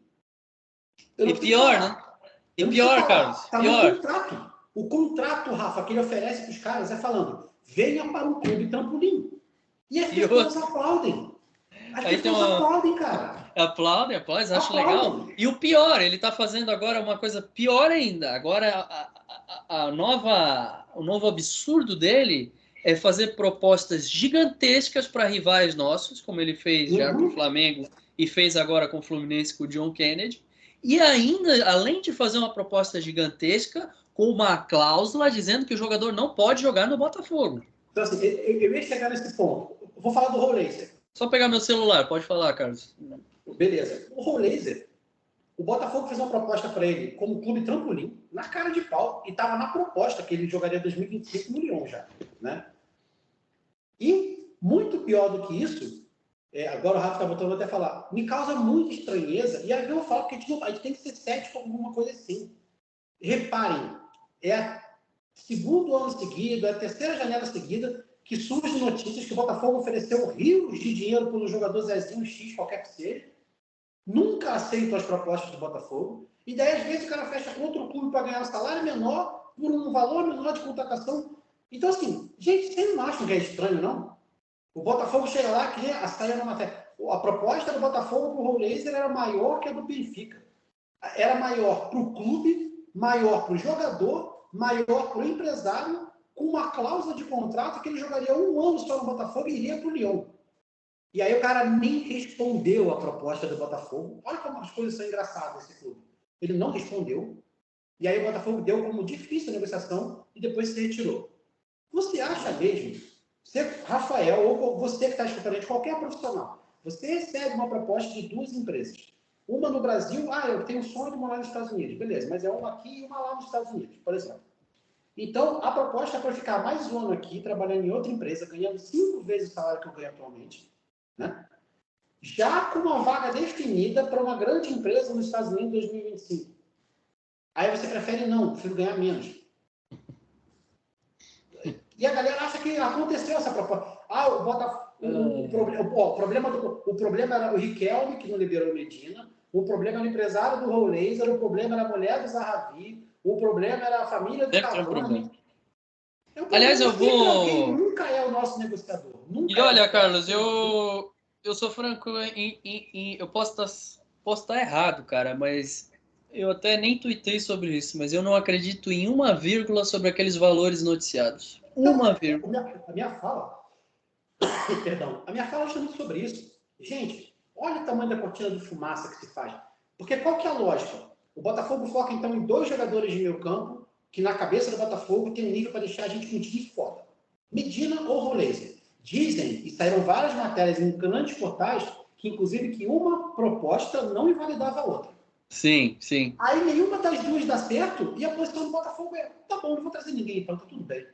E pior, né? E pior, Carlos. Está no contrato. O contrato, Rafa, que ele oferece para os caras é falando: venha para um clube trampolim. E as pessoas aplaudem. As pessoas aplaudem, cara. Aplaudem, acho legal. E o pior, ele está fazendo agora uma coisa pior ainda. Agora, o novo absurdo dele é fazer propostas gigantescas para rivais nossos, como ele fez já com o Flamengo e fez agora com o Fluminense com o John Kennedy. E ainda, além de fazer uma proposta gigantesca, com uma cláusula dizendo que o jogador não pode jogar no Botafogo. Então, assim, eu ia chegar nesse ponto. Vou falar do Hellraiser. Só pegar meu celular, pode falar, Carlos. Beleza. O Hellraiser, o Botafogo fez uma proposta para ele como clube trampolim, na cara de pau, e estava na proposta que ele jogaria 2025 no Lyon já, né? E, muito pior do que isso, agora o Rafa está voltando até a falar, me causa muita estranheza, e aí eu falo que a gente tem que ser cético com alguma coisa assim. Reparem, é o segundo ano seguido, é a terceira janela seguida, que surgem notícias que o Botafogo ofereceu rios de dinheiro pelo jogador Zezinho X, qualquer que seja, nunca aceitam as propostas do Botafogo, e daí às vezes o cara fecha com outro clube para ganhar um salário menor, por um valor menor de contratação. Então, assim, gente, vocês não acham que é estranho, não? O Botafogo chega lá, que saia na matéria. A proposta do Botafogo para o Hellraiser era maior que a do Benfica. Era maior para o clube, maior para o jogador, maior para o empresário, com uma cláusula de contrato que ele jogaria 1 ano só no Botafogo e iria para o Lyon. E aí o cara nem respondeu a proposta do Botafogo. Olha como as coisas são engraçadas nesse clube. Ele não respondeu. E aí o Botafogo deu como difícil a negociação e depois se retirou. Você acha mesmo, você, Rafael, ou você que está escutando a gente, qualquer profissional, você recebe uma proposta de 2 empresas. Uma no Brasil, eu tenho um sonho de morar nos Estados Unidos. Beleza, mas é uma aqui e uma lá nos Estados Unidos, por exemplo. Então, a proposta é para ficar mais 1 ano aqui, trabalhando em outra empresa, ganhando 5 vezes o salário que eu ganho atualmente, né? Já com uma vaga definida para uma grande empresa nos Estados Unidos em 2025. Aí você prefere não, prefiro ganhar menos. E a galera acha que aconteceu essa proposta. O problema era o Riquelme, que não liberou o Medina. O problema era o empresário do Raul Laser. O problema era a mulher do Zahavi. O problema era a família do Sempre tem um Cavani. problema. É um Aliás, problema eu sempre alguém, vou... nunca é o nosso negociador. Nunca E olha, é. Carlos, eu sou franco eu posso estar errado, cara, mas eu até nem tuitei sobre isso, mas eu não acredito em uma vírgula sobre aqueles valores noticiados. Uma vírgula. A minha fala, perdão, a minha fala é justamente sobre isso. Gente, olha o tamanho da cortina de fumaça que se faz. Porque qual que é a lógica? O Botafogo foca, então, em 2 jogadores de meio campo, que na cabeça do Botafogo tem um nível para deixar a gente com um time foda. Medina ou Roleza. Dizem, e saíram várias matérias em grandes portais, que inclusive que uma proposta não invalidava a outra. Sim, sim. Aí nenhuma das duas dá certo e a posição do Botafogo é: tá bom, não vou trazer ninguém, então tá tudo bem.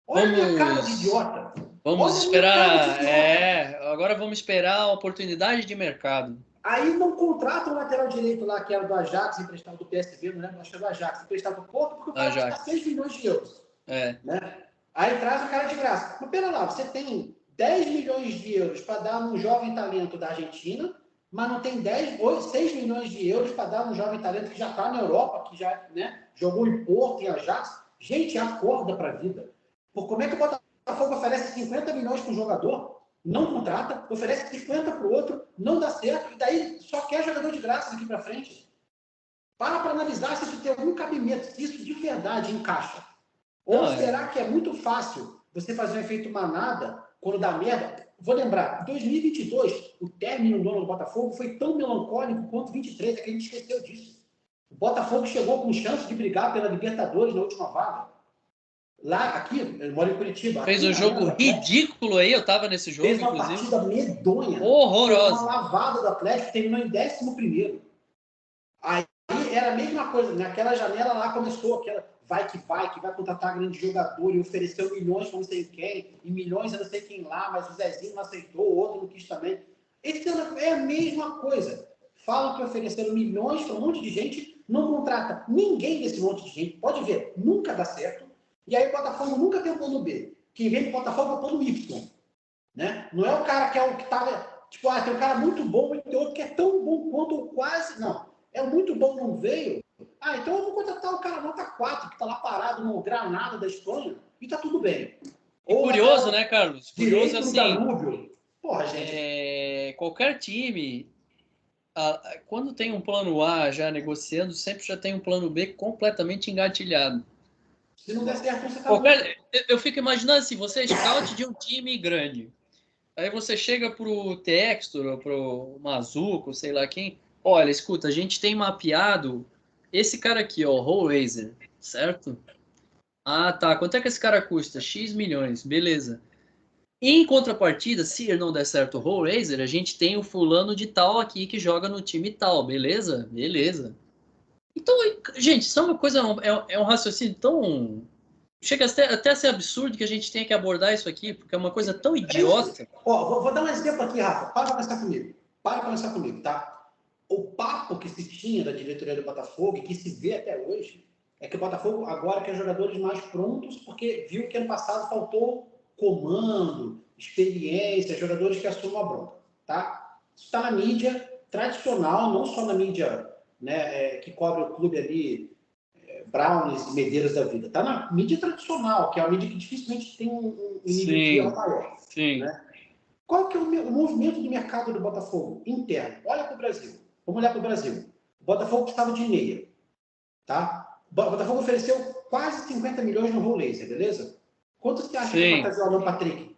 Olha a minha cara de idiota. Vamos Olha a minha cara de esperar. idiota. Agora vamos esperar a oportunidade de mercado. Aí não contrata o lateral direito lá, que era do Ajax, emprestado do PSV, não lembro, acho que era do Ajax, emprestado do Porto, porque o cara custa 6 milhões de euros. É. Né? Aí traz o cara de graça. Mas pera lá, você tem 10 milhões de euros para dar num jovem talento da Argentina, mas não tem 6 milhões de euros para dar num jovem talento que já está na Europa, que já, né, jogou em Porto, em Ajax. Gente, acorda para a vida. Por como é que o Botafogo oferece 50 milhões para um jogador, não contrata, oferece 50 para o outro, não dá certo, e daí só quer jogador de graça daqui para frente? Para analisar se isso tem algum cabimento, se isso de verdade encaixa. Ou será que é muito fácil você fazer um efeito manada quando dá merda? Vou lembrar, 2022, o término do ano do Botafogo foi tão melancólico quanto 23, é que a gente esqueceu disso. O Botafogo chegou com chance de brigar pela Libertadores na última vaga. Lá, aqui, eu moro em Curitiba. Fez um jogo ridículo aí, eu tava nesse jogo, fez uma inclusive. Partida medonha. Horrorosa. Uma lavada do Atlético, terminou em 11º. Aí era a mesma coisa, naquela janela lá começou aquela vai, que vai contratar grande jogador e ofereceu milhões para não sei quem, e milhões a não sei quem lá, mas o Zezinho não aceitou, o outro não quis também. Esse ano é a mesma coisa. Falam que ofereceram milhões para um monte de gente, não contrata ninguém desse monte de gente, pode ver, nunca dá certo, e aí o Botafogo nunca tem um plano B. Quem vem pro Botafogo é o plano Y. Né? Não é o cara que é o que estava, tipo, tem um cara muito bom e tem outro que é tão bom quanto quase, não. É muito bom, não veio. Então eu vou contratar o cara nota 4, que está lá parado no Granada da Espanha, e tá tudo bem. E curioso, né, Carlos? Curioso assim. Danúbio. Porra, gente. Qualquer time, quando tem um plano A já negociando, sempre já tem um plano B completamente engatilhado. Se não der certo, você tá eu fico imaginando assim, você é scout de um time grande. Aí você chega pro Textor, pro Mazuco, sei lá quem. Olha, escuta, a gente tem mapeado esse cara aqui, ó, o Hellraiser, certo? Ah, tá. Quanto é que esse cara custa? X milhões, beleza. Em contrapartida, se ele não der certo o Hellraiser, a gente tem o fulano de tal aqui que joga no time tal, beleza? Beleza. Então, gente, isso é uma coisa, é um raciocínio tão... Chega até a ser absurdo que a gente tenha que abordar isso aqui, porque é uma coisa tão idiota. Vou dar um exemplo aqui, Rafa. Para pra pensar comigo. Para pra pensar comigo, tá? O papo que se tinha da diretoria do Botafogo, e que se vê até hoje, é que o Botafogo agora quer jogadores mais prontos, porque viu que ano passado faltou comando, experiência, jogadores que assumam a bronca, tá? Isso está na mídia tradicional, não só na mídia, né, que cobre o clube ali, Browns e Medeiros da vida. Está na mídia tradicional, que é uma mídia que dificilmente tem um nível de real maior. Sim. Né? Qual que é o movimento do mercado do Botafogo interno? Olha para o Brasil. Vamos olhar para o Brasil. O Botafogo precisava de meia. Tá? O Botafogo ofereceu quase 50 milhões no Roleza, beleza? Quanto você acha que vai trazer o Alan Patrick?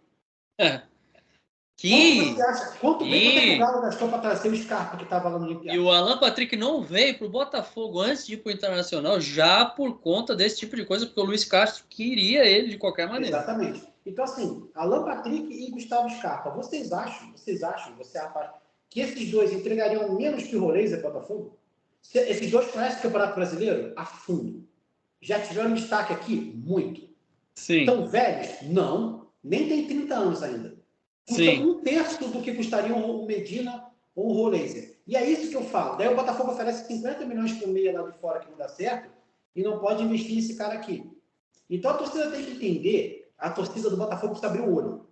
Quanto é que o Galo gastou para trazer o Scarpa que estava lá no Olympiacos? E o Alan Patrick não veio para o Botafogo antes de ir para o Internacional, já por conta desse tipo de coisa, porque o Luiz Castro queria ele de qualquer maneira. Exatamente. Então, assim, Alan Patrick e Gustavo Scarpa, vocês acham, rapaz, que esses dois entregariam menos que o Roleza para o Botafogo? Esses dois conhecem o Campeonato Brasileiro a fundo. Já tiveram destaque aqui? Muito. Sim. Estão velhos? Não. Nem tem 30 anos ainda. Custam 1/3 do que custariam o Medina ou o Roleza. E é isso que eu falo. Daí o Botafogo oferece 50 milhões por meia lá de fora que não dá certo e não pode investir nesse cara aqui. Então a torcida tem que entender a torcida do Botafogo precisa abrir o olho.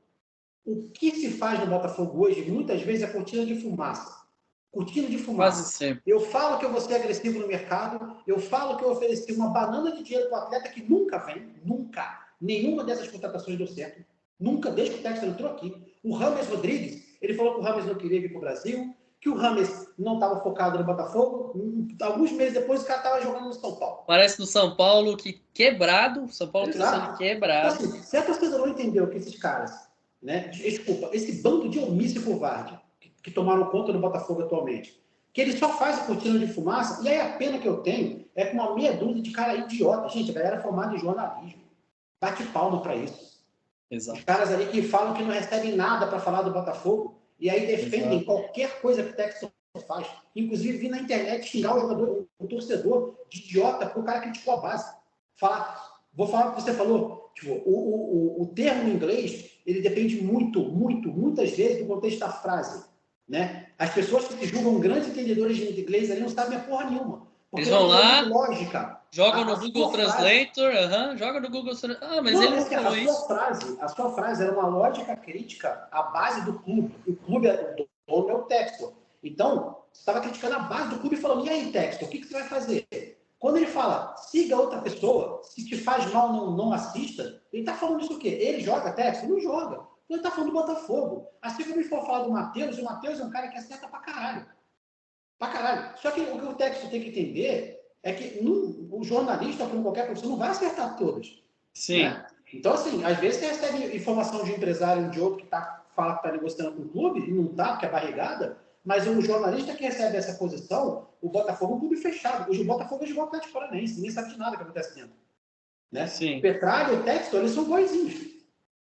O que se faz no Botafogo hoje, muitas vezes, é cortina de fumaça. Cortina de fumaça. Quase sempre. Eu falo que eu vou ser agressivo no mercado, eu falo que eu ofereci uma banana de dinheiro para o atleta que nunca vem, nunca. Nenhuma dessas contratações deu certo. Nunca, desde que o Textor entrou aqui. O Rames Rodrigues, ele falou que o Rames não queria vir para o Brasil, que o Rames não estava focado no Botafogo. Alguns meses depois, o cara estava jogando no São Paulo. Parece no São Paulo que quebrado, São Paulo está sendo quebrado. Então, assim, se a torcida não entendeu que esses caras, né, desculpa, esse bando de omisso e covarde que tomaram conta do Botafogo atualmente, que ele só faz a cortina de fumaça, e aí a pena que eu tenho é com uma meia dúzia de cara idiota. Gente, a galera formada em jornalismo. Bate palma para isso. Exato. Os caras ali que falam que não recebem nada para falar do Botafogo, e aí defendem qualquer coisa que o Textor faz. Inclusive, vir na internet xingar o jogador, o torcedor de idiota, porque o cara criticou a base. Vou falar o que você falou. Tipo, o termo em inglês, ele depende muitas vezes do contexto da frase. Né? As pessoas que se julgam grandes entendedores de inglês ali não sabem a porra nenhuma. Eles vão lá, lógica. Jogam no Google Translator, joga no Google Translator. Mas ele não falou isso. A sua frase era uma lógica crítica à base do clube. O clube, o dono é o Textor. Então, você estava criticando a base do clube e falando, e aí, Textor, o que você vai fazer? Quando ele fala, siga outra pessoa, se te faz mal, não assista, ele está falando isso o quê? Ele joga Textor? Não joga. Ele está falando do Botafogo. Assim como ele for falar do Matheus, o Matheus é um cara que acerta pra caralho. Pra caralho. Só que o que o Textor tem que entender é que o jornalista, como qualquer profissão, não vai acertar todas. Sim. Né? Então, assim, às vezes você recebe informação de um empresário de outro que fala que está negociando com o clube, e não está, porque é barrigada, mas o jornalista que recebe essa posição, o Botafogo é um clube fechado. Hoje o Botafogo é igual o Atlético Paranaense, ninguém sabe de nada que acontece dentro. Né? Sim. O Petralha e o Textor, eles são boizinhos.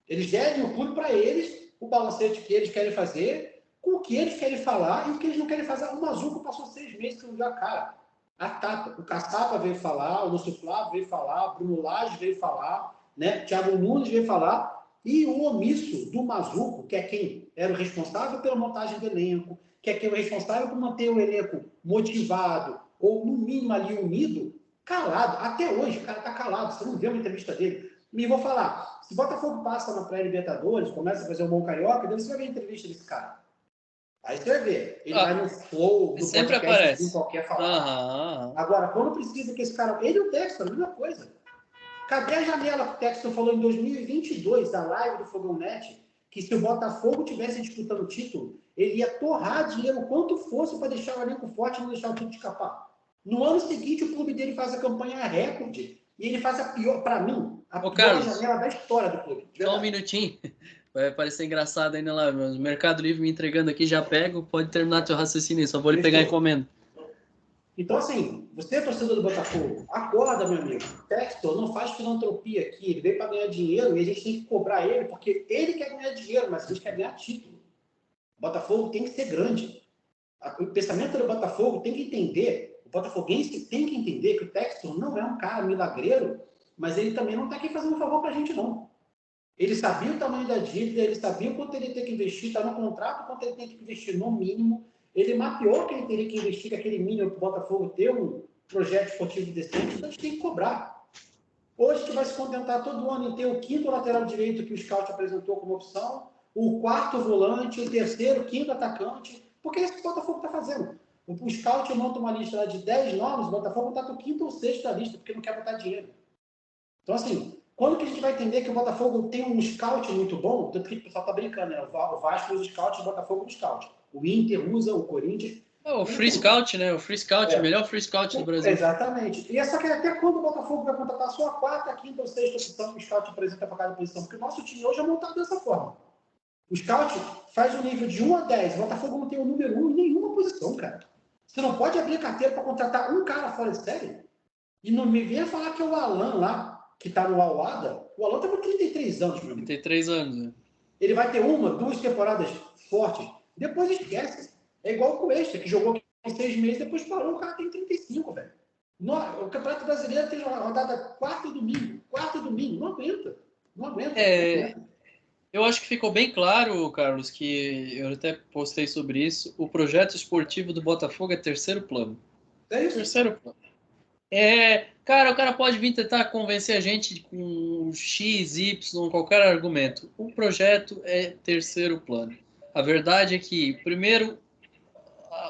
Eles gerem o clube para eles, o balancete que eles querem fazer, com o que eles querem falar e o que eles não querem fazer. O Mazuco passou 6 meses que não deu a cara. A tapa. O Caçapa veio falar, o Lúcio Flávio veio falar, o Bruno Lage veio falar, né? Thiago Nunes veio falar, e o omisso do Mazuco, que é quem era o responsável pela montagem do elenco, que é quem é o responsável por manter o elenco motivado, ou no mínimo ali unido, calado. Até hoje o cara está calado, você não vê uma entrevista dele. E vou falar, se o Botafogo passa na pré-Libertadores, começa a fazer um bom carioca, daí você vai ver a entrevista desse cara. Aí você vai ver. Ele vai no flow, no sempre aparece. Em qualquer falar. Agora, quando precisa que esse cara... Ele e o Textor, a mesma coisa. Cadê a janela que o Textor falou em 2022, da live do Fogão Net, que se o Botafogo tivesse disputando o título, ele ia torrar dinheiro quanto fosse para deixar o elenco forte e não deixar o título escapar. No ano seguinte, o clube dele faz a campanha recorde e ele faz a pior, para mim, a pior janela da história do clube. Só um minutinho. Vai parecer engraçado ainda lá. O Mercado Livre me entregando aqui, já pego. Pode terminar teu raciocínio, só vou lhe pegar a encomenda. Então, assim, você é torcedor do Botafogo, acorda, meu amigo. Textor não faz filantropia aqui. Ele veio para ganhar dinheiro e a gente tem que cobrar ele, porque ele quer ganhar dinheiro, mas a gente quer ganhar título. O Botafogo tem que ser grande. O pensamento do Botafogo tem que entender, o botafoguense tem que entender que o Textor não é um cara milagreiro, mas ele também não está aqui fazendo um favor para a gente, não. Ele sabia o tamanho da dívida, ele sabia o quanto ele tem que investir, está no contrato quanto ele tem que investir no mínimo. Ele mapeou que ele teria que investir aquele mínimo para o Botafogo ter um projeto esportivo decente, então a gente tem que cobrar. Hoje a gente vai se contentar todo ano em ter o 5º lateral direito que o Scout apresentou como opção, o 4º volante, o 3º, 5º atacante, porque é isso que o Botafogo está fazendo. O Scout monta uma lista lá de 10 nomes, o Botafogo está com o 5º ou 6º da lista, porque não quer botar dinheiro. Então, assim, quando que a gente vai entender que o Botafogo tem um scout muito bom? Tanto que o pessoal está brincando, né? O Vasco usa o scout, o Botafogo usa o scout. O Inter usa, o Corinthians. O Free Scout, né? O Free Scout, o melhor Free Scout do Brasil. Exatamente. E é só que até quando o Botafogo vai contratar a sua 4ª, 5ª ou 6ª opção, o scout apresenta para cada posição? Porque o nosso time hoje é montado dessa forma. O scout faz um nível de 1 a 10. O Botafogo não tem o número 1 em nenhuma posição, cara. Você não pode abrir carteira para contratar um cara fora de série. E não me venha falar que é o Alan lá, que está no Al-Wada. O Alan está com 33 anos, meu amigo. 33 anos, né? Ele vai ter 1, 2 temporadas fortes. Depois esquece. É igual o Cuesta, que jogou aqui em 6 meses, depois parou, o cara tem 35, velho. O Campeonato Brasileiro tem uma rodada 4 domingo. Não aguenta. Não aguenta. Eu acho que ficou bem claro, Carlos, que eu até postei sobre isso. O projeto esportivo do Botafogo é terceiro plano. É isso. Terceiro plano. Cara, o cara pode vir tentar convencer a gente com X, Y, qualquer argumento. O projeto é terceiro plano. A verdade é que, primeiro,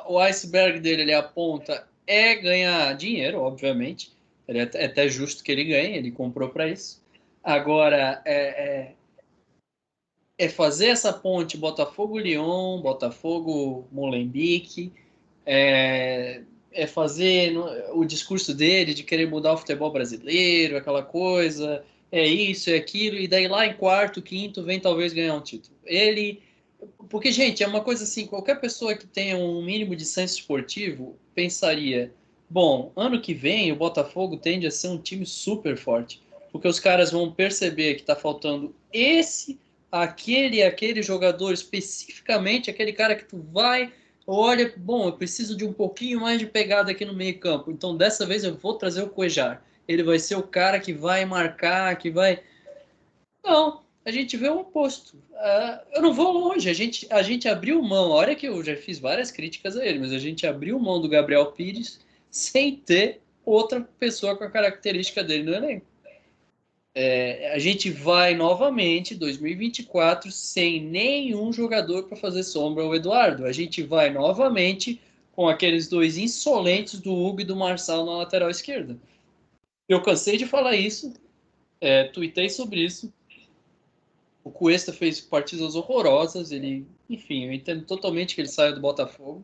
o iceberg dele, ele aponta ganhar dinheiro, obviamente. É até justo que ele ganhe, ele comprou para isso. Agora, é fazer essa ponte Botafogo-Lyon, Botafogo-Molenbeek, é fazer o discurso dele de querer mudar o futebol brasileiro, aquela coisa, é isso, é aquilo, e daí lá em quarto, quinto, vem talvez ganhar um título. Porque, gente, é uma coisa assim, qualquer pessoa que tenha um mínimo de senso esportivo pensaria, bom, ano que vem o Botafogo tende a ser um time super forte, porque os caras vão perceber que está faltando aquele jogador especificamente, aquele cara que tu vai, olha, bom, eu preciso de um pouquinho mais de pegada aqui no meio campo, então dessa vez eu vou trazer o Cuejar. Ele vai ser o cara que vai marcar, que vai... Não, a gente vê o oposto. Eu não vou longe, a gente abriu mão, olha que eu já fiz várias críticas a ele, mas a gente abriu mão do Gabriel Pires sem ter outra pessoa com a característica dele no elenco. A gente vai novamente, 2024, sem nenhum jogador para fazer sombra ao Eduardo. A gente vai novamente com aqueles dois insolentes do Hugo e do Marçal na lateral esquerda. Eu cansei de falar isso, tuitei sobre isso. O Cuesta fez partidas horrorosas, enfim, eu entendo totalmente que ele saiu do Botafogo.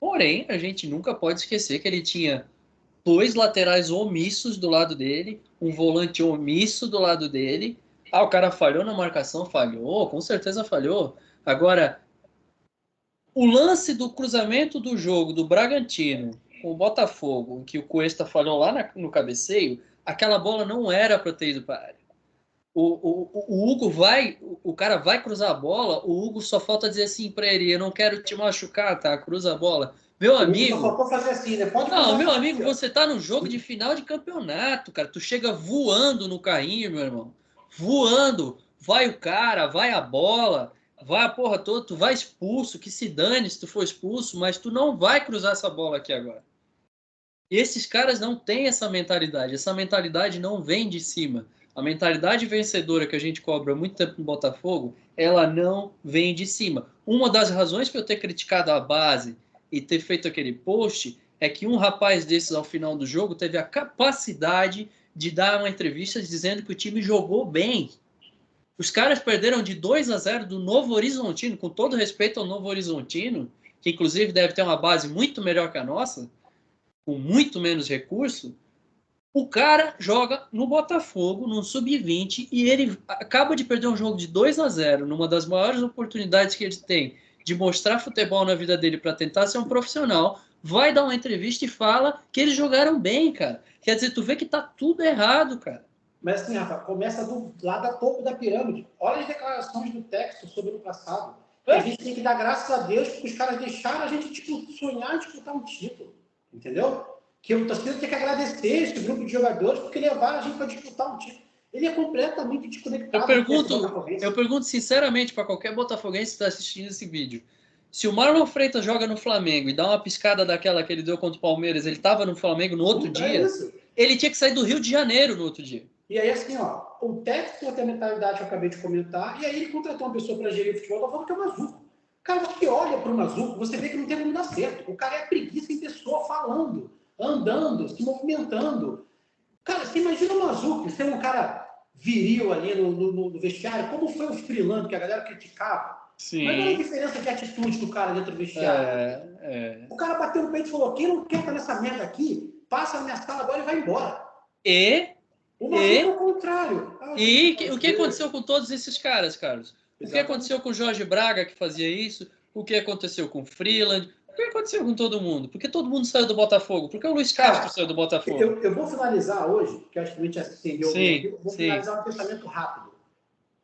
Porém, a gente nunca pode esquecer que ele tinha dois laterais omissos do lado dele, um volante omisso do lado dele. O cara falhou na marcação, falhou, com certeza falhou. Agora, o lance do cruzamento do jogo do Bragantino com o Botafogo, que o Cuesta falhou lá no cabeceio, aquela bola não era para ter ido para a área. O Hugo o cara vai cruzar a bola, o Hugo só falta dizer assim para ele, eu não quero te machucar, tá? Cruza a bola. Meu amigo... Só faltou fazer assim, né? Não, meu amigo, você tá no jogo de final de campeonato, cara. Tu chega voando no carrinho, meu irmão. Voando. Vai o cara, vai a bola, vai a porra toda, tu vai expulso, que se dane se tu for expulso, mas tu não vai cruzar essa bola aqui agora. Esses caras não têm essa mentalidade não vem de cima. A mentalidade vencedora que a gente cobra há muito tempo no Botafogo, ela não vem de cima. Uma das razões para eu ter criticado a base e ter feito aquele post é que um rapaz desses ao final do jogo teve a capacidade de dar uma entrevista dizendo que o time jogou bem. Os caras perderam de 2-0 do Novo Horizontino, com todo respeito ao Novo Horizontino, que inclusive deve ter uma base muito melhor que a nossa, com muito menos recurso. O cara joga no Botafogo, no Sub-20, e ele acaba de perder um jogo de 2-0, numa das maiores oportunidades que ele tem de mostrar futebol na vida dele para tentar ser um profissional, vai dar uma entrevista e fala que eles jogaram bem, cara. Quer dizer, tu vê que tá tudo errado, cara. Mas assim, Rafa, começa lá da topo da pirâmide. Olha as declarações do texto sobre o passado. A gente tem que dar graças a Deus porque os caras deixaram a gente sonhar em disputar um título. Entendeu? Que o torcedor tem que agradecer esse grupo de jogadores porque levaram a gente para disputar um título. Ele é completamente desconectado. Eu pergunto sinceramente para qualquer botafoguense que está assistindo esse vídeo. Se o Marlon Freitas joga no Flamengo e dá uma piscada daquela que ele deu contra o Palmeiras, ele estava no Flamengo no outro dia, ele tinha que sair do Rio de Janeiro no outro dia. E aí, assim, o técnico tem a mentalidade que eu acabei de comentar, e aí ele contratou uma pessoa para gerir o futebol, eu falando que é o Mazuco. Cara, que olha para o Mazuco, você vê que não tem como dar certo. O cara é preguiça em pessoa falando, andando, se movimentando. Cara, você imagina o Mazuco ser um cara viril ali no vestiário, como foi o Freeland, que a galera criticava. Sim. Mas olha a diferença de atitude do cara dentro do vestiário. O cara bateu no peito e falou, quem não quer estar nessa merda aqui, passa na minha sala agora e vai embora. O Mazuco é o contrário. O que aconteceu com todos esses caras, Carlos? O que aconteceu com o Jorge Braga, que fazia isso? O que aconteceu com o Freeland? O que aconteceu com todo mundo? Por que todo mundo saiu do Botafogo? Por que o Luiz Castro saiu do Botafogo? Eu vou finalizar hoje, que acho que a gente acendeu aqui, eu vou finalizar um pensamento rápido.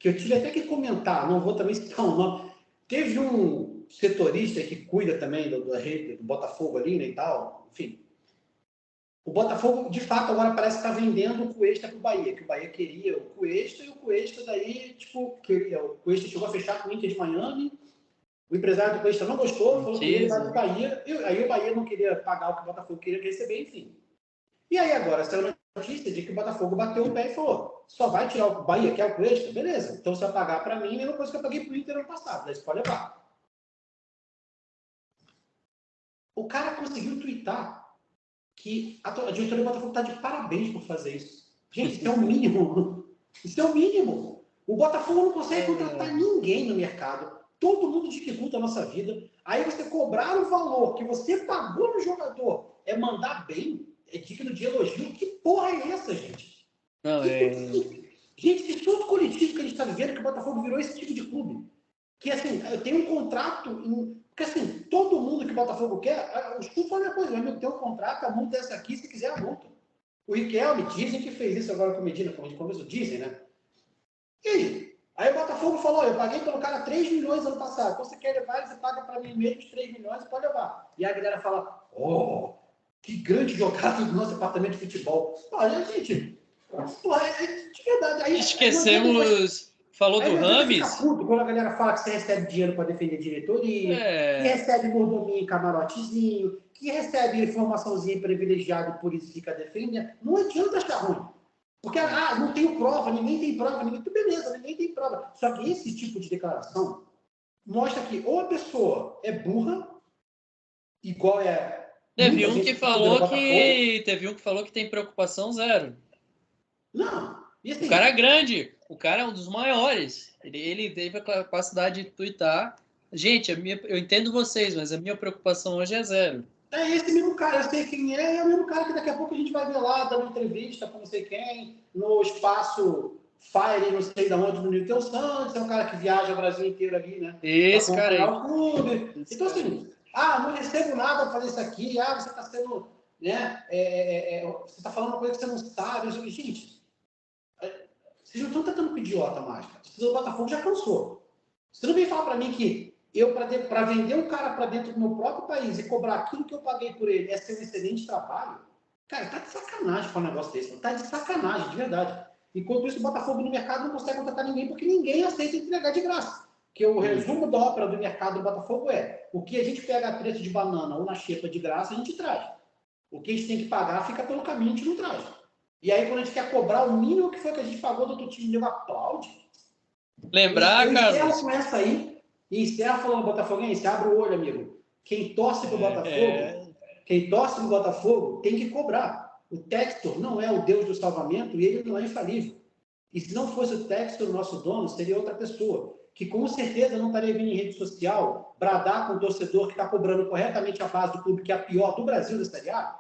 Que eu tive até que comentar, não vou também citar o nome. Teve um setorista que cuida também do Botafogo ali, né, e tal, enfim. O Botafogo, de fato, agora parece que está vendendo o Cuesta para o Bahia, que o Bahia queria o Cuesta, e o Cuesta daí, tipo, o Cuesta chegou a fechar com o Inter de Miami, o empresário do Cuesta não gostou, falou que ele vai para o Bahia, aí o Bahia não queria pagar o que o Botafogo queria receber, enfim. E aí agora saiu a notícia de que o Botafogo bateu o pé e falou: só vai tirar o Bahia, quer o Cuesta? Beleza. Então você vai pagar para mim a mesma coisa que eu paguei pro Inter ano passado. Daí você pode levar. O cara conseguiu twittar que a diretoria do Botafogo está de parabéns por fazer isso. Gente, isso é o mínimo. Isso é o mínimo. O Botafogo não consegue contratar ninguém no mercado. Todo mundo dificulta a nossa vida. Aí você cobrar o valor que você pagou no jogador é mandar bem, é digno de elogio. Que porra é essa, gente? Não, Gente, que tudo coletivo que a gente está vivendo, que o Botafogo virou esse tipo de clube. Que, assim, eu tenho um contrato... Porque, assim, todo mundo que o Botafogo quer... Os clubes falam a mesma coisa. Meu amigo, tem um contrato, a multa é essa aqui, se quiser a multa. O Riquelme, dizem que fez isso agora com o Medina, como a gente começou, dizem, né? E aí? Aí o Botafogo falou, eu paguei pelo cara 3 milhões ano passado. Então você quer levar, você paga para mim mesmo 3 milhões e pode levar. E a galera fala, oh, que grande jogada do nosso departamento de futebol. Olha, gente, porra, de verdade. Aí, esquecemos... Falou do Rames. Puto quando a galera fala que você recebe dinheiro para defender diretoria, que recebe mordomia em camarotezinho, que recebe informaçãozinha privilegiada e por isso fica defendendo. Não adianta achar ruim. Porque, não tenho prova, ninguém tem prova, beleza, ninguém tem prova. Só que esse tipo de declaração mostra que ou a pessoa é burra, igual é... Teve um que falou que tem preocupação zero. Não. E assim, o cara é grande, o cara é um dos maiores. Ele teve a capacidade de twittar. Gente, eu entendo vocês, mas a minha preocupação hoje é zero. É esse mesmo cara, eu sei quem é o mesmo cara que daqui a pouco a gente vai ver lá, dando entrevista com não sei quem, no espaço Fire, não sei de onde, no Newton Santos, é um cara que viaja o Brasil inteiro ali, né? Esse cara aí. O clube. Então, assim, não recebo nada para fazer isso aqui, você está sendo, né, você está falando uma coisa que você não sabe. Gente, vocês não estão tentando pedir idiota mais, cara. O Botafogo já cansou. Você não vem falar para mim que eu, para vender um cara para dentro do meu próprio país e cobrar aquilo que eu paguei por ele, é ser um excelente trabalho? Cara, tá de sacanagem com um negócio desse. Tá de sacanagem, de verdade. Enquanto isso, o Botafogo no mercado não consegue contratar ninguém porque ninguém aceita entregar de graça. Porque o resumo da ópera do mercado do Botafogo é: o que a gente pega a preço de banana ou na xepa de graça, a gente traz. O que a gente tem que pagar fica pelo caminho, a gente não traz. E aí, quando a gente quer cobrar o mínimo que foi que a gente pagou do outro time, nego aplaude. Lembrar, Carlos... Eu começa aí, e encerra falando botafoguense, abre o olho, amigo. Quem torce pro Botafogo tem que cobrar. O Textor não é o Deus do salvamento e ele não é infalível. E se não fosse o Textor, o nosso dono, seria outra pessoa, que com certeza não estaria vindo em rede social bradar com o torcedor que está cobrando corretamente a base do clube, que é a pior do Brasil da Série A,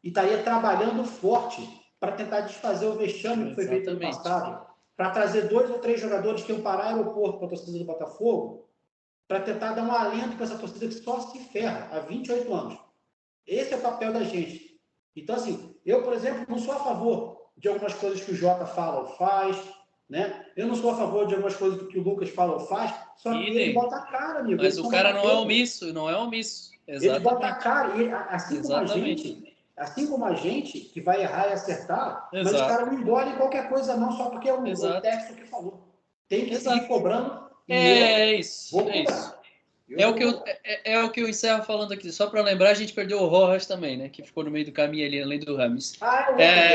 e estaria trabalhando forte para tentar desfazer o vexame que foi feito no passado, para trazer 2 ou 3 jogadores que iam parar o aeroporto para a torcida do Botafogo, para tentar dar um alento para essa torcida que só se ferra há 28 anos. Esse é o papel da gente. Então, assim, eu, por exemplo, não sou a favor de algumas coisas que o Jota fala ou faz, né? Eu não sou a favor de algumas coisas que o Lucas fala ou faz, só que ele bota a cara, amigo. Mas o cara não é omisso, não é omisso. Exatamente. Ele bota a cara, e assim como a gente, que vai errar e acertar, mas os caras não engolem qualquer coisa não, só porque é o texto que falou. Tem que seguir cobrando. É isso. É o que eu encerro falando aqui. Só para lembrar, a gente perdeu o Rojas também, né? Que ficou no meio do caminho ali, além do Rames.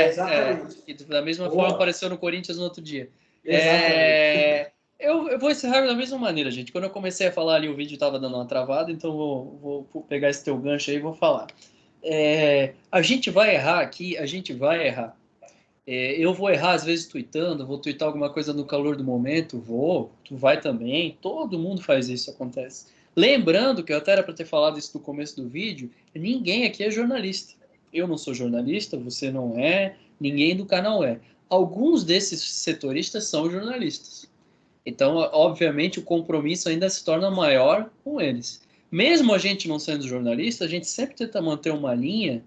Exatamente. Que da mesma forma apareceu no Corinthians no outro dia. Exatamente. Eu vou encerrar da mesma maneira, gente. Quando eu comecei a falar ali, o vídeo estava dando uma travada, então vou pegar esse teu gancho aí e vou falar. A gente vai errar aqui, a gente vai errar. Eu vou errar às vezes tweetando, vou tweetar alguma coisa no calor do momento, tu vai também, todo mundo faz isso, acontece. Lembrando que eu até era para ter falado isso no começo do vídeo, ninguém aqui é jornalista. Eu não sou jornalista, você não é, ninguém do canal é. Alguns desses setoristas são jornalistas. Então, obviamente, o compromisso ainda se torna maior com eles. Mesmo a gente não sendo jornalista, a gente sempre tenta manter uma linha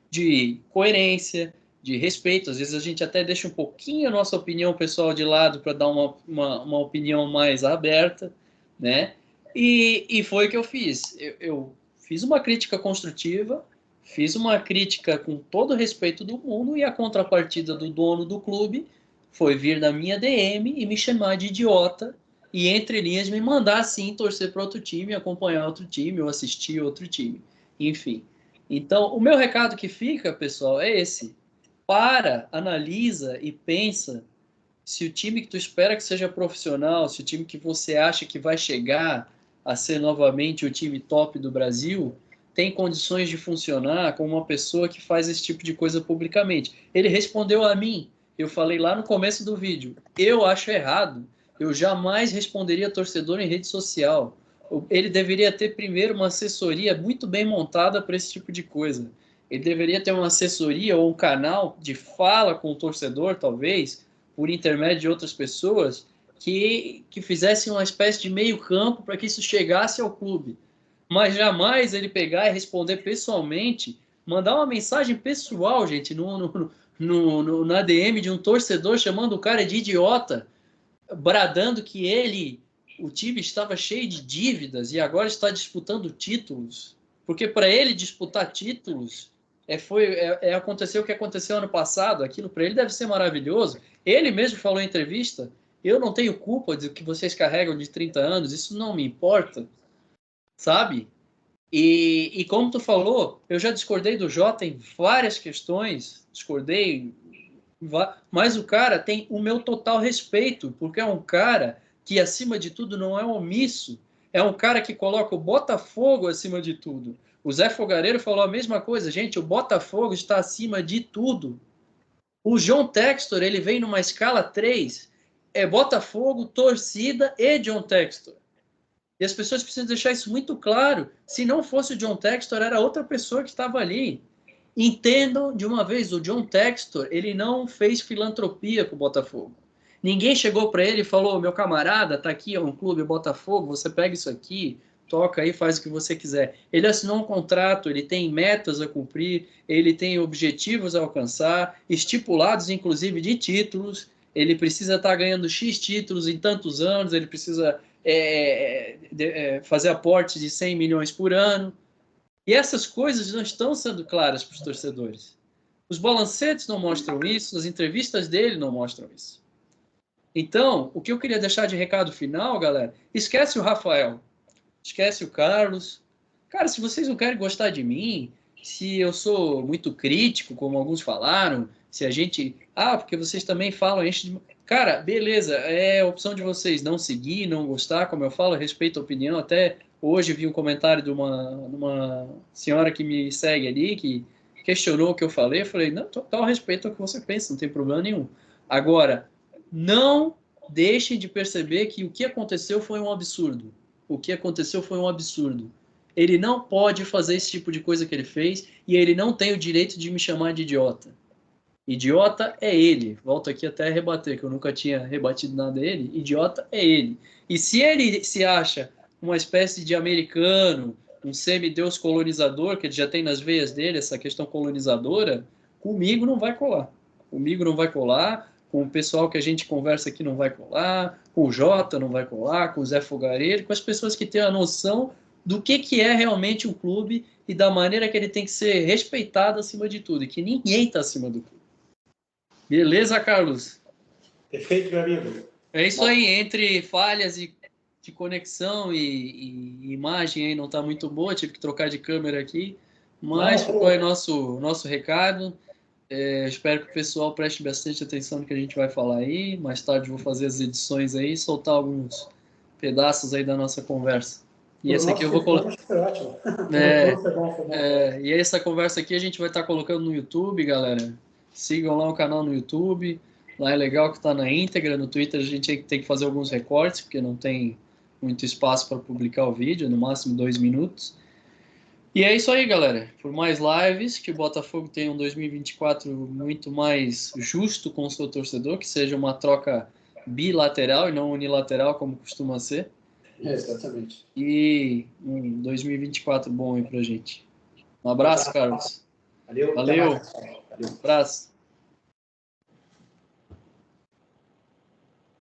de coerência, de respeito. Às vezes a gente até deixa um pouquinho a nossa opinião pessoal de lado para dar uma opinião mais aberta, né? E foi o que eu fiz. Eu fiz uma crítica construtiva, fiz uma crítica com todo o respeito do mundo, e a contrapartida do dono do clube foi vir na minha DM e me chamar de idiota e, entre linhas, me mandar, sim, torcer para outro time, acompanhar outro time ou assistir outro time. Enfim. Então, o meu recado que fica, pessoal, é esse. Analisa e pensa se o time que tu espera que seja profissional, se o time que você acha que vai chegar a ser novamente o time top do Brasil, tem condições de funcionar com uma pessoa que faz esse tipo de coisa publicamente. Ele respondeu a mim, eu falei lá no começo do vídeo, eu acho errado, eu jamais responderia torcedor em rede social. Ele deveria ter primeiro uma assessoria muito bem montada para esse tipo de coisa. Ele deveria ter uma assessoria ou um canal de fala com o torcedor, talvez, por intermédio de outras pessoas, que fizessem uma espécie de meio campo para que isso chegasse ao clube. Mas jamais ele pegar e responder pessoalmente, mandar uma mensagem pessoal, gente, na DM de um torcedor chamando o cara de idiota, bradando que o time estava cheio de dívidas e agora está disputando títulos. Porque para ele disputar títulos aconteceu o que aconteceu ano passado, aquilo para ele deve ser maravilhoso. Ele mesmo falou em entrevista, eu não tenho culpa do que vocês carregam de 30 anos, isso não me importa, sabe? E como tu falou, eu já discordei do Jota em várias questões, mas o cara tem o meu total respeito, porque é um cara que, acima de tudo, não é omisso. É um cara que coloca o Botafogo acima de tudo. O Zé Fogareiro falou a mesma coisa. Gente, o Botafogo está acima de tudo. O John Textor, ele vem numa escala 3. É Botafogo, torcida e John Textor. E as pessoas precisam deixar isso muito claro. Se não fosse o John Textor, era outra pessoa que estava ali. Entendam de uma vez, o John Textor, ele não fez filantropia com o Botafogo. Ninguém chegou para ele e falou, meu camarada, tá aqui, é um clube Botafogo, você pega isso aqui, toca aí, faz o que você quiser. Ele assinou um contrato, ele tem metas a cumprir, ele tem objetivos a alcançar, estipulados inclusive de títulos, ele precisa estar ganhando X títulos em tantos anos, ele precisa fazer aportes de 100 milhões por ano. E essas coisas não estão sendo claras para os torcedores. Os balancetes não mostram isso, as entrevistas dele não mostram isso. Então, o que eu queria deixar de recado final, galera, esquece o Rafael, esquece o Carlos. Cara, se vocês não querem gostar de mim, se eu sou muito crítico, como alguns falaram, se a gente... porque vocês também falam, enche de... Cara, beleza, é opção de vocês não seguir, não gostar, como eu falo, respeito a opinião. Até hoje vi um comentário de uma senhora que me segue ali, que questionou o que eu falei. Eu falei, não, total respeito ao que você pensa, não tem problema nenhum. Agora, não deixem de perceber que o que aconteceu foi um absurdo. O que aconteceu foi um absurdo. Ele não pode fazer esse tipo de coisa que ele fez e ele não tem o direito de me chamar de idiota. Idiota é ele. Volto aqui até a rebater, que eu nunca tinha rebatido nada a ele. Idiota é ele. E se ele se acha uma espécie de americano, um semideus colonizador, que ele já tem nas veias dele essa questão colonizadora, comigo não vai colar. Comigo não vai colar, com o pessoal que a gente conversa aqui não vai colar, com o Jota não vai colar, com o Zé Fogareiro, com as pessoas que têm a noção do que é realmente um clube e da maneira que ele tem que ser respeitado acima de tudo, e que ninguém está acima do clube. Beleza, Carlos? Perfeito, meu amigo. É isso aí, entre falhas de conexão e imagem aí não está muito boa, tive que trocar de câmera aqui, mas ficou aí nosso recado. Espero que o pessoal preste bastante atenção no que a gente vai falar aí. Mais tarde vou fazer as edições aí e soltar alguns pedaços aí da nossa conversa. E esse aqui eu vou colocar. Foi ótimo. Foi bom. E essa conversa aqui a gente vai estar colocando no YouTube, galera. Sigam lá o canal no YouTube. Lá é legal que está na íntegra. No Twitter a gente tem que fazer alguns recortes, porque não tem muito espaço para publicar o vídeo, no máximo 2 minutos. E é isso aí, galera. Por mais lives, que o Botafogo tenha um 2024 muito mais justo com o seu torcedor, que seja uma troca bilateral e não unilateral, como costuma ser. Exatamente. E um 2024 bom aí pra gente. Um abraço, Carlos. Valeu. Valeu. Valeu. Abraço.